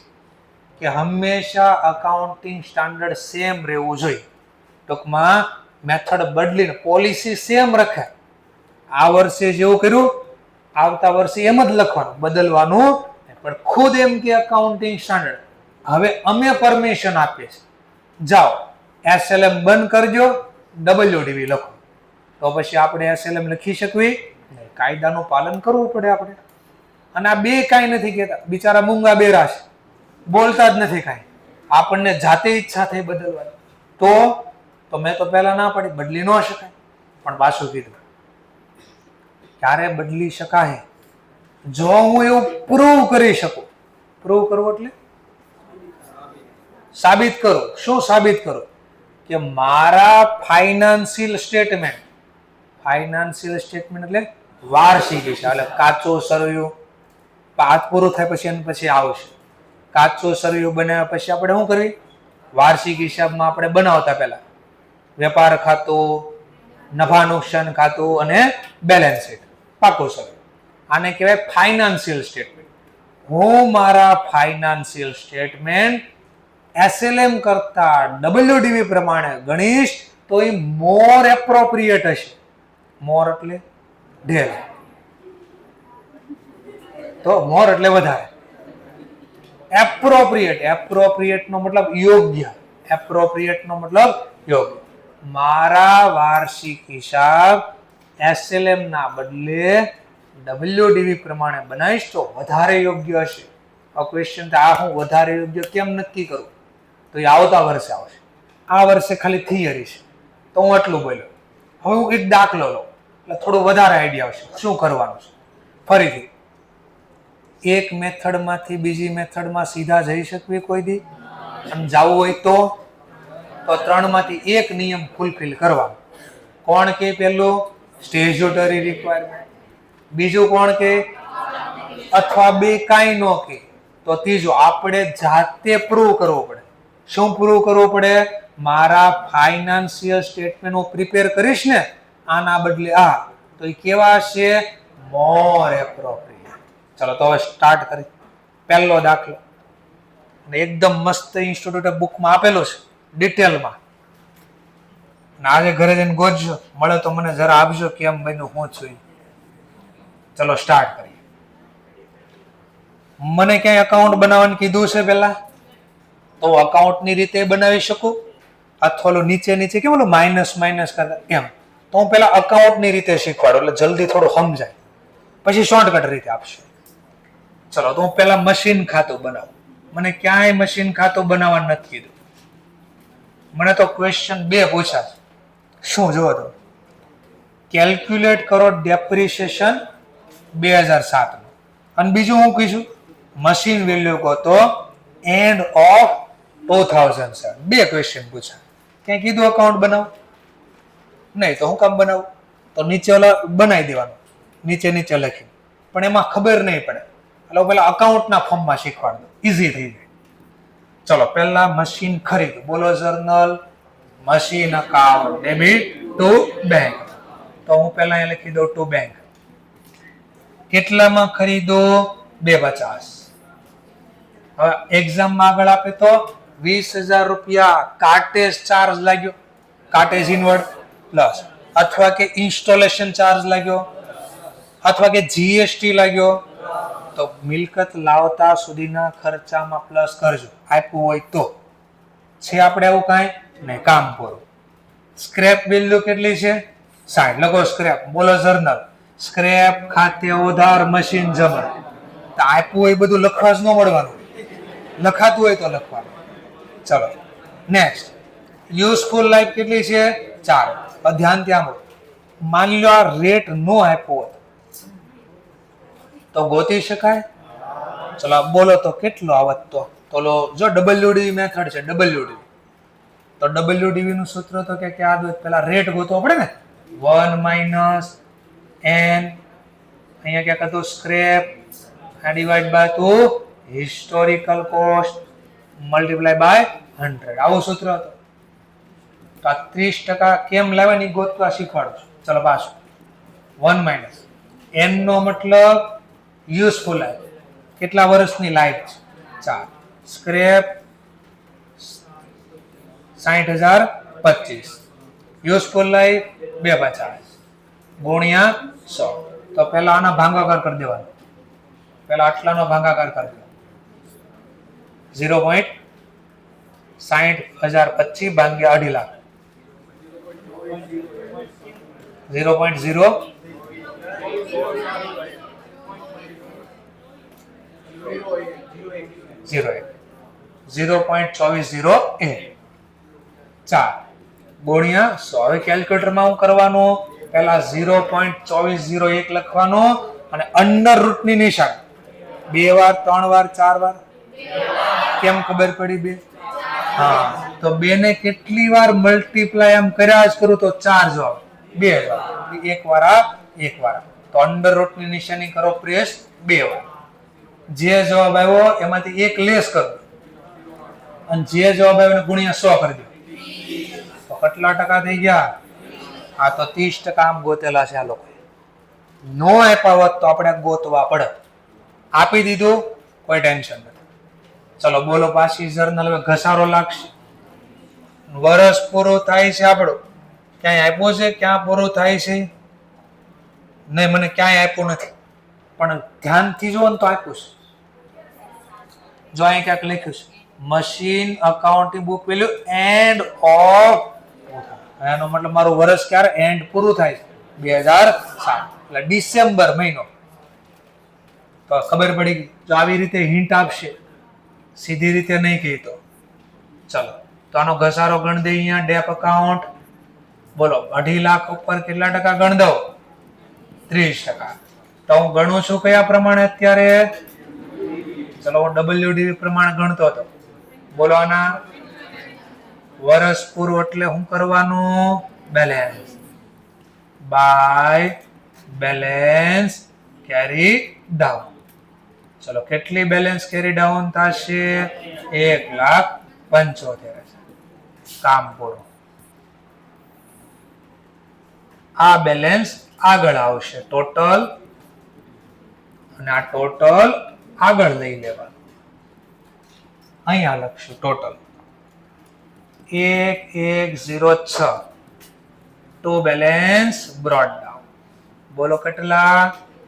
Speaker 1: કે હંમેશા અકાઉન્ટિંગ સ્ટાન્ડર્ડ સેમ રહેવું જોઈએ. ટૂંકમાં મેથડ બદલીને પોલિસી સેમ રખે. આ વર્ષે જેવું કર્યું આવતા વર્ષે એમ જ લખવાનું, બદલવાનું. પણ ખુદ એમ કે અકાઉન્ટિંગ સ્ટાન્ડર્ડ હવે અમે પરમિશન આપીએ છીએ, જાઓ SLM બંધ કરજો, WDV લખો. તો પછી આપણે SLM લખી શકવી? કાયદાનું પાલન કરવું પડે આપણે. અને આ બે કાંઈ નથી કહેતા, બિચારા મૂંગા બેરા છે, બોલતા જ નથી કાંઈ. આપણને જાતે ઈચ્છા થઈ બદલવાની, તો મેં તો પહેલા ના પાડી, બદલી ન શકાય. પણ પાછું કીધું ક્યારે બદલી શકાય? જો હું એવું પ્રૂવ કરી શકું. પ્રૂવ કરવું એટલે સાબિત કરું. શું સાબિત કરું? કે મારા ફાઇનાન્શિયલ સ્ટેટમેન્ટ એટલે વાર્ષિક હિસાબ, એટલે કાચો સરવૈયો પાત પૂરું થાય પછી એના પછી આવશે. કાચો સરવૈયો બનાવ્યા પછી આપણે શું કરવી? વાર્ષિક હિસાબમાં આપણે બનાવતા પહેલા વેપાર ખાતું, નફા નુકસાન ખાતું અને બેલેન્સ શીટ, પાકો સરવૈયો. આને કહેવાય ફાઇનાન્શિયલ સ્ટેટમેન્ટ. હું મારા ફાઇનાન્શિયલ સ્ટેટમેન્ટ SLM કરતા WDV પ્રમાણે ગણીશ તો એ મોર એપ્રોપ્રિએટ હશે. મોર એટલે ઢેર, તો મોર એટલે વધારે. એપ્રોપ્રિએટ નો મતલબ યોગ્ય. એપ્રોપ્રિએટ નો મતલબ યોગ્ય. મારા વાર્ષિક હિસાબ SLM ના બદલે WDV પ્રમાણે બનાવીશ તો વધારે યોગ્ય હશે. આ ક્વેશ્ચન આ હું વધારે યોગ્ય કેમ નક્કી કરું? તો એ આવતા વર્ષે આવશે. આ વર્ષે ખાલી થિયરી છે તો હું એટલું બોલ્યો. હવે હું એક દાખલો લઉં એટલે થોડું વધારે આઈડિયા આવશે શું કરવાનું છે. ફરીથી એક મેથડમાંથી બીજી મેથડમાં સીધા જઈ શકવી કોઈ દી? અને જવું હોય તો 3 માંથી એક નિયમ ફૂલફિલ કરવાનો. કોણ કે? પેલું સ્ટેચ્યુટરી રિક્વાયરમેન્ટ, બીજું કોણ કે? અથવા બે કાંઈ નો કે તો ત્રીજું આપણે જાતે પ્રૂવ કરવો પડે. શું પ્રૂવ કરવું પડે? મારા ફાઇનાન્શિયલ સ્ટેટમેન્ટ હું પ્રિપેર કરીશ ને આના બદલે આ, તો એ કેવા છે? મોર એપ્રોપ્રિએટ. ચલો તો હવે સ્ટાર્ટ કરી. પહેલો દાખલો એકદમ મસ્ત ઇન્સ્ટિટ્યૂટ બુકમાં આપેલો છે ડિટેલમાં. આજે ઘરે જઈને ગોતજો, મળે તો મને જરા આપજો કેમ બન્યું હું છું. ચલો સ્ટાર્ટ કરીએ. મને ક્યાંય અકાઉન્ટ બનાવવાનું કીધું છે પહેલા, તો અકાઉન્ટની રીતે બનાવી શકું, અથવા નીચે કેમ માઇનસ કરતા એમ. તો હું પહેલા અકાઉન્ટની રીતે શીખવાડું એટલે જલ્દી થોડું સમજાય, પછી શોર્ટકટ રીતે આપશે. ચલો તો હું પહેલા મશીન ખાતું બનાવું. મને ક્યાંય મશીન ખાતું બનાવવાનું નથી કીધું. મને તો ક્વેશ્ચન 2 પૂછ્યા છે. શું જોવો તો કેલ્ક્યુલેટ કરો ડેપ્રિસિએશન 2007 નું, અને બીજું હું કહીશું મશીન વેલ્યુ કહો તો એન્ડ ઓફ 2007. 2 ક્વેશ્ચન પૂછ્યા. ક્યાં કીધું અકાઉન્ટ બનાવો? નહીં તો હું કામ બનાવું? તો નીચે બનાવી દેવાનું, નીચે લખી. પણ એમાં ખબર નહીં પડે એટલે પેલા અકાઉન્ટના ફોર્મમાં શીખવાડ દો, ઈઝી થઈ જાય. ચલો પહેલા મશીન ખરીદો. બોલો journal machine account debit to bank. તો હું પહેલા અહીં લખી દઉં ટુ બેંક. કેટલામાં ખરીદો? 250. હવે એક્ઝામમાં આગળ આપે તો 20,000 રૂપિયા કાર્ટેજ ચાર્જ લાગ્યો, કાર્ટેજ ઇનવર્ડ પ્લસ, અથવા કે ઇન્સ્ટોલેશન ચાર્જ લાગ્યો, અથવા કે જીએસટી લાગ્યો તો મિલકત લાવતા સુધીના ખર્ચામાં પ્લસ કરજો, આપ્યું હોય તો. છે આપણે આવું કાંઈ નહીં, કામ પૂરું. સ્ક્રેપ વેલ્યુ કેટલી છે? 60. લખો સ્ક્રેપ. બોલો જર્નલ. સ્ક્રેપ ખાતે ઓધાર મશીન જમા. તો આપ્યું હોય બધું લખવા જ ન મળવાનું, લખાતું હોય તો લખવાનું. ચલો નેક્સ્ટ. યુઝફુલ લાઈફ કેટલી છે? 4. ધ્યાન ત્યાં માની લો આ રેટ નો આપ્યો હોત તો ગોતી શકાય? ચલો બોલો તો કેટલો આવત? તો જો WDV મેથડ છે, WDV. તો WDV નું સૂત્ર તો કે ક્યાં દો, પેલા રેટ ગોતવો પડે ને. 1 માઇનસ n, અહીંયા ક્યાં હતું scrap, divide by 2 historical cost multiply by 100. આવું સૂત્ર હતું. તો આ 30% કેમ લાવવાની ગોતવા શીખવાડું છું. ચલો પાછું 1 માઇનસ n નો મતલબ યુઝફુલ લાઈફ, કેટલા વર્ષની લાઈફ છે? 4. સ્ક્રેપ 60,025, યુઝફુલ લાઈફ 250 ગુણ્યા 100. તો પહેલા આના ભાગાકાર કરી દેવાનો, પહેલા આટલાનો ભાગાકાર કરી દો. 0.60,025 ભાગ્યા 2.5 લાખ, 0.0 0.2408 4 ગુણ્યા 100. હવે કેલ્ક્યુલેટરમાં હું કરવાનું, પહેલા 0.2401 લખવાનો અને અંડર રૂટની નિશાન 2 વાર 3 વાર 4 વાર. કેમ ખબર પડી? 2. હા, તો 2 ને કેટલી વાર મલ્ટીપ્લાય આમ કર્યા જ કરું તો 4 જવાબ, 2 જવાબ. એક વાર આ, એક વાર આ. તો અંડર રૂટની નિશાની કરો પ્રેસ 2 વાર. જે જવાબ આવ્યો એમાંથી એક લેસ કરો અને જે જવાબ આવ્યો ગુણ્યા 100 કરી દો. તો કેટલા ટકા થઈ ગયા? આ તો 30% આમ ગોતેલા છે આ લોકો. નો આપ્યા હોત તો આપણે ગોતવા પડે. આપી દીધું, કોઈ ટેન્શન નથી. ચલો બોલો પાછી જર્નલ. હવે ઘસારો લાગશે. વર્ષ પૂરું થાય છે આપણું. ક્યાંય આપ્યું છે? ક્યાં પૂરું થાય છે? નહીં, મને ક્યાંય આપ્યું નથી, પણ ધ્યાનથી જુઓ ને તો આપ્યું છે. જો અહીં ક્યાંક લખ્યું છે machine accounting book value end of. એનો મતલબ મારું વર્ષ ક્યારે એન્ડ પૂરું થાય છે? 2007, એટલે ડિસેમ્બર મહિનો. તો ખબર પડી ગઈ. જો આવી રીતે હિન્ટ આપશે, સીધી રીતે નહીં કહી તો. ચલો તો આનો ઘસારો ગણ દે અહીંયા. ડેપ અકાઉન્ટ બોલો 2.5 લાખ ઉપર કેટલા ટકા ગણ દો? 30%. તો હું ગણું છું કયા પ્રમાણે અત્યારે? ચલો હું WDV પ્રમાણે ગણતો હતો. બોલો આના વર્ષ પૂરું એટલે શું કરવાનું? Balance by balance carry down. ચલો કેટલી બેલેન્સ કેરી ડાઉન થશે? 1,75,000. કામ પૂરું. આ બેલેન્સ આગળ આવશે ટોટલ, અને આ ટોટલ આગળ લઈ લેવાનું. અહીંયા લખશું total 1106 to balance brought down. બોલો કેટલા?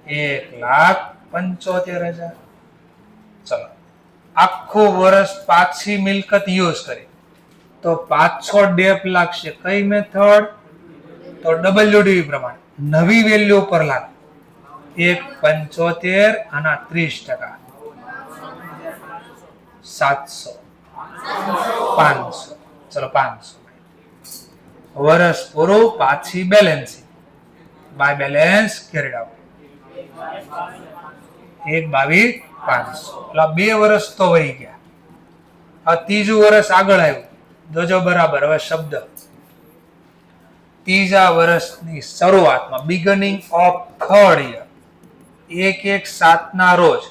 Speaker 1: 1,75,000. ચલો આખું વર્ષ પાછી મિલકત યુઝ કરી તો પાછો ડેપ લાગશે. કઈ મેથડ? તો WDV પ્રમાણે નવી વેલ્યુ પર લાગે. 1,75 આના 30%, 700, 500. ચલો 500. વર્ષ પૂરું પાછી balancing by balance carried out 1,22,500. એટલે 2 વર્ષ તો વહી ગયા. આ ત્રીજું વર્ષ આગળ આવ્યું. જોજો બરાબર. હવે શબ્દ ત્રીજા વર્ષની શરૂઆતમાં બિગનિંગ ઓફ થર્ડ યર 1/1/7 ના રોજ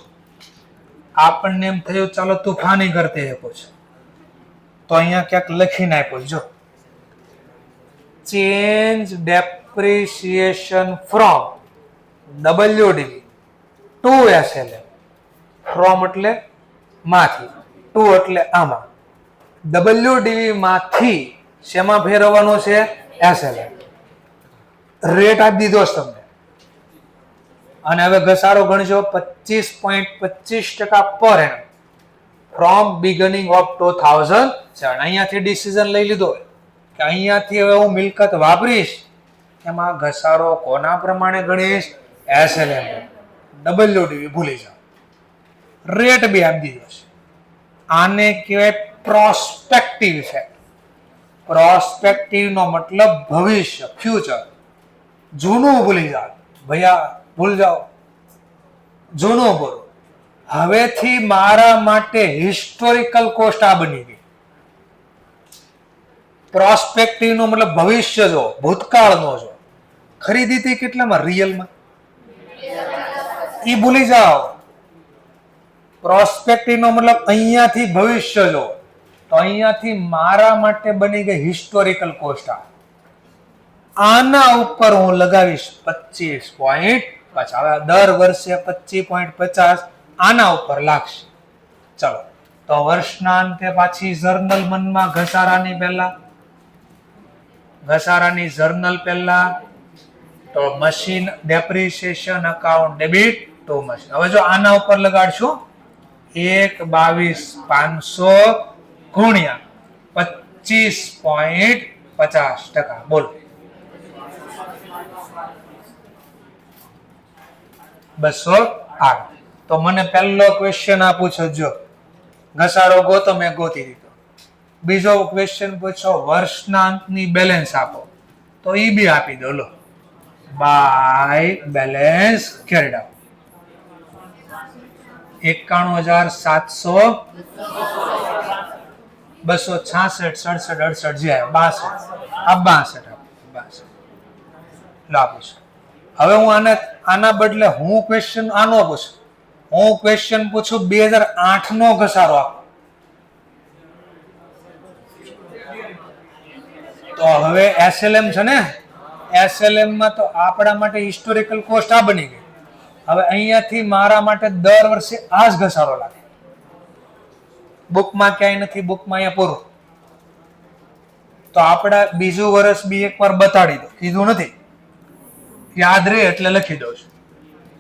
Speaker 1: આપણને એમ થયું ચાલો તુફાની કરતે આપ્યો છે, તો અહીંયા ક્યાંક લખીને આપ્યો. જો change depreciation from WDV to SLM. From એટલે માંથી, ટુ એટલે આમાં. WDV માંથી શેમાં ફેરવવાનું છે? SLM. રેટ આપી દીધો છે તમને. અને હવે ઘસારો ગણજો 25.25% પર એનમ ફ્રોમ બિગનિંગ ઓફ 2007. અહીંયાથી ડિસિઝન લઈ લીધો કે અહીંયાથી હવે હું મિલકત વાપરીશ, એમાં ઘસારો કોના પ્રમાણે ગણીશ? SLM. WDV ભૂલી જાઓ. રેટ બી આપી દીધો છે. આને કહેવાય પ્રોસ્પેક્ટિવ ઇફેક્ટ. પ્રોસ્પેક્ટિવ નો મતલબ ભવિષ્ય, ફ્યુચર. જૂનું ભૂલી જાઓ ભૈયા, ભૂલ જાઓ, જૂનું બોલો. હવેથી મારા માટે હિસ્ટોરિકલ કોસ્ટ આ બની ગઈ. પ્રોસ્પેક્ટિવ નો મતલબ ભવિષ્ય જો, ભૂતકાળનો જો. ખરીદી હતી કેટલામાં? રિયલમાં. ઈ ભૂલી જાઓ. પ્રોસ્પેક્ટિવ નો મતલબ અહીંયાથી ભવિષ્ય જો, તો અહીંયાથી મારા માટે બની ગઈ હિસ્ટોરિકલ કોસ્ટ. આના ઉપર હું લગાવીશ 25.50. હવે દર વર્ષે 25.50 આના ઉપર લાગશે. ચલો, તો વર્ષના અંતે પાછી જર્નલ મનમાં ઘસારાની જર્નલ પહેલા તો machine depreciation account debit to machine. હવે જો આના ઉપર લગાડશું 1,22,500 ગુણ્યા 25.50%. બોલો 208. તો મને પહેલો ક્વેશ્ચન આ પૂછો, જો ઘસારો ગોતો, મેં ગોતી દીધો. બીજો ક્વેશ્ચન પૂછો વર્ષના અંતની બેલેન્સ આપો, તો ઈ બી આપી દો. લો, બાય બેલેન્સ કેરીડ આઉટ 91,700, 266, 67, 68, જે 62. આ 62 લો આપીશું. હવે હું આના બદલે હું ક્વેશ્ચન આનો પૂછું. હું ક્વેશ્ચન પૂછું 2008 નો ઘસારો આપો. તો હવે SLM છે ને, SLM માં તો આપણા માટે હિસ્ટોરિકલ કોસ્ટ આ બની ગઈ. હવે અહીંયાથી મારા માટે દર વર્ષે આ જ ઘસારો લાગે. બુકમાં ક્યાંય નથી, બુકમાં અહીંયા પૂરું. તો આપણે બીજું વર્ષ બી એકવાર બતાડી દો, કીધું નથી, યાદ રહે એટલે લખી દઉં છું.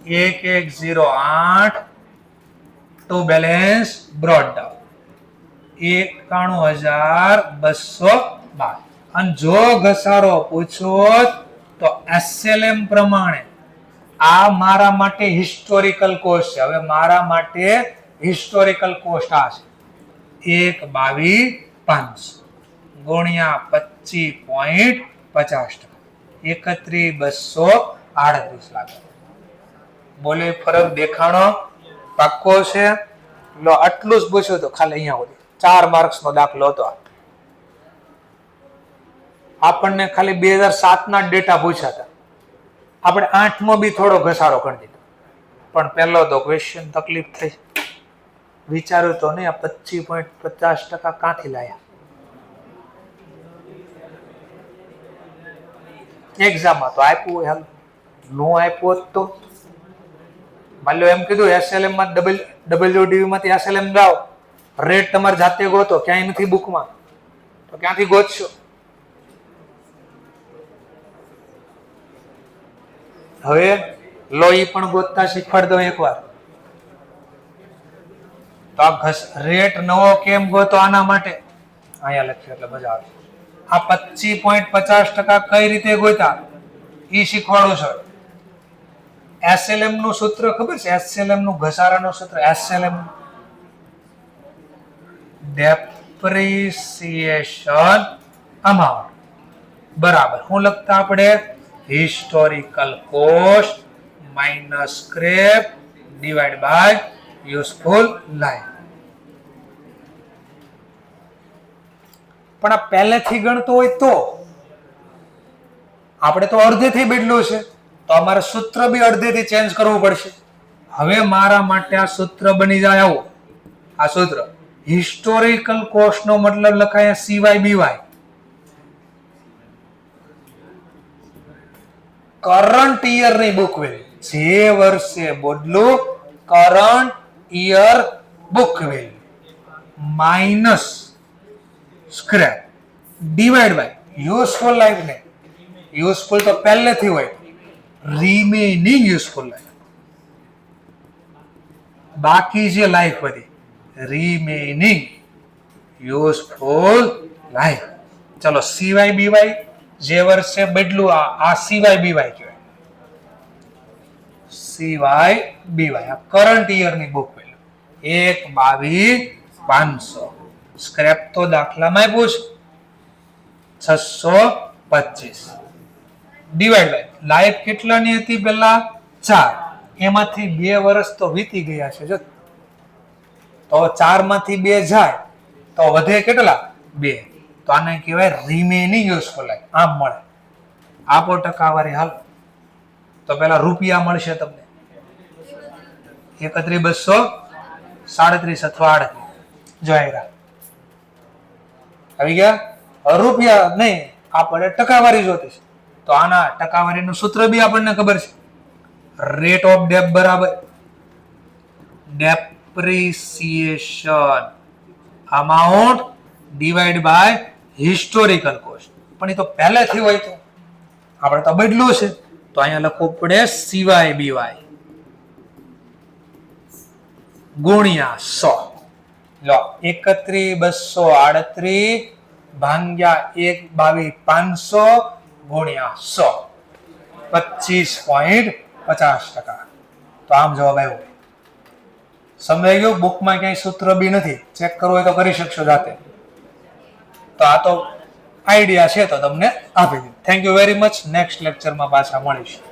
Speaker 1: 1108 ટુ બેલેન્સ બ્રોટ ડાઉન 91,212. અને જો ઘસારો પૂછો તો SLM પ્રમાણે આ મારા માટે હિસ્ટોરિકલ કોસ્ટ છે. હવે મારા માટે હિસ્ટોરિકલ કોસ્ટ આ છે 1,22,500 ગુણ્યા 25.50%, 31,238 લાગે. બોલે ફરક દેખાણો પાક્કો છે? લો, આટલું જ પૂછ્યું તો ખાલી અહીંયા સુધી 4 માર્ક્સ નો દાખલો હતો. આપણને ખાલી 2007 ના ડેટા પૂછ્યા હતા. આપણે 8 નો બી થોડો ઘસારો કરી દીધો, પણ પહેલો તો ક્વેશ્ચન તકલીફ થઈ. વિચાર્યું તો નહીં, આ 25.50% ક્યાંથી લાયા? એક્ઝામમાં તો આપ્યું હોય, હાલ નો આપ્યું હોત તો માની લો એમ કીધું SLM માં WDV માંથી SLM લાવો, રેટ તમારે જાતે ગોતો, ક્યાંય નથી બુકમાં, તો ક્યાંથી ગોતશો? હવે લો, ઈ પણ ગોતતા શીખવાડ દો એકવાર. તો આ રેટ નવો કેમ ગોતો? આના માટે અહીંયા લખ્યું એટલે મજા આવે. આ 25.50% કઈ રીતે ગોતા ઈ શીખવાડું છું. SLM નું સૂત્ર ખબર છે? SLM નું ઘસારાનું સૂત્ર, SLM ડેપ્રિસિએશન અમાઉન્ટ બરાબર હું લખતા આપણે historical cost minus scrap divide by useful life. પણ આ પહેલેથી ગણતો હોય તો આપણે તો અડધેથી બદલ્યું છે, તો અમારે સૂત્ર બી અડધેથી ચેન્જ કરવું પડશે. હવે મારા માટે આ સૂત્ર બની જાય આવું. આ સૂત્ર હિસ્ટોરિકલ કોસ્ટ નો મતલબ લખાય CYBY, કરંટ યર ની બુક વેલ્યુ. જે વર્ષે બદલું current year book value minus scrap divide by useful life. ને યુઝફુલ તો પહેલેથી હોય, રિમેનિંગ યુઝફુલ લાઈફ. બાકી જે લાઈફ હતી, રિમેનિંગ યુઝફુલ લાઈફ. ચલો સિવાય બીવાય જે વર્ષે બદલું આ સિવાય બીવાય કહેવાય. સિવાય બીવાય આ કરંટ યર ની બુક વેલ્યુ 1/22,500. સ્ક્રેપ તો દાખલામાં પૂછ 625 ડિવાઈડ બાય લાઈફ કેટલાની હતી પેલા 4, એમાંથી 2 વર્ષ તો વીતી ગયા છે. જો તો 4 માંથી 2 જાય તો વધે કેટલા 2, તો આને કહેવાય રિમેનિંગ યુઝફુલ લાઈફ. આમ મળે. આપો ટકાવારી હાલ તો પેલા રૂપિયા મળશે તમને 31,237 અથવા 38. જોઈ આવી ગયા. રૂપિયા નહીં, આપણે ટકાવારી જોતી છે. તો આના ટકાવારીનું સૂત્ર બી આપણને ખબર છે. રેટ ઓફ ડેપ બરાબર depreciation amount divide by historical cost. પણ એ તો પહેલેથી હોય તો આપણે તો બદલું છે, તો અહીંયા લખવું પડે સિવાય બીવાય ગુણ્યા 100. લો 31,238 ભાગ્યા 1/22,500 ગુણ્યા 100 25.50%. તો આમ જવાબ આવ્યો. સમજાઈ ગયું? બુકમાં ક્યાંય સૂત્ર બી નથી, ચેક કરવું હોય તો કરી શકશો જાતે. તો આ તો આઈડિયા છે તો તમને આપી દીધું. Thank you very much. Next લેક્ચરમાં પાછા મળીશું.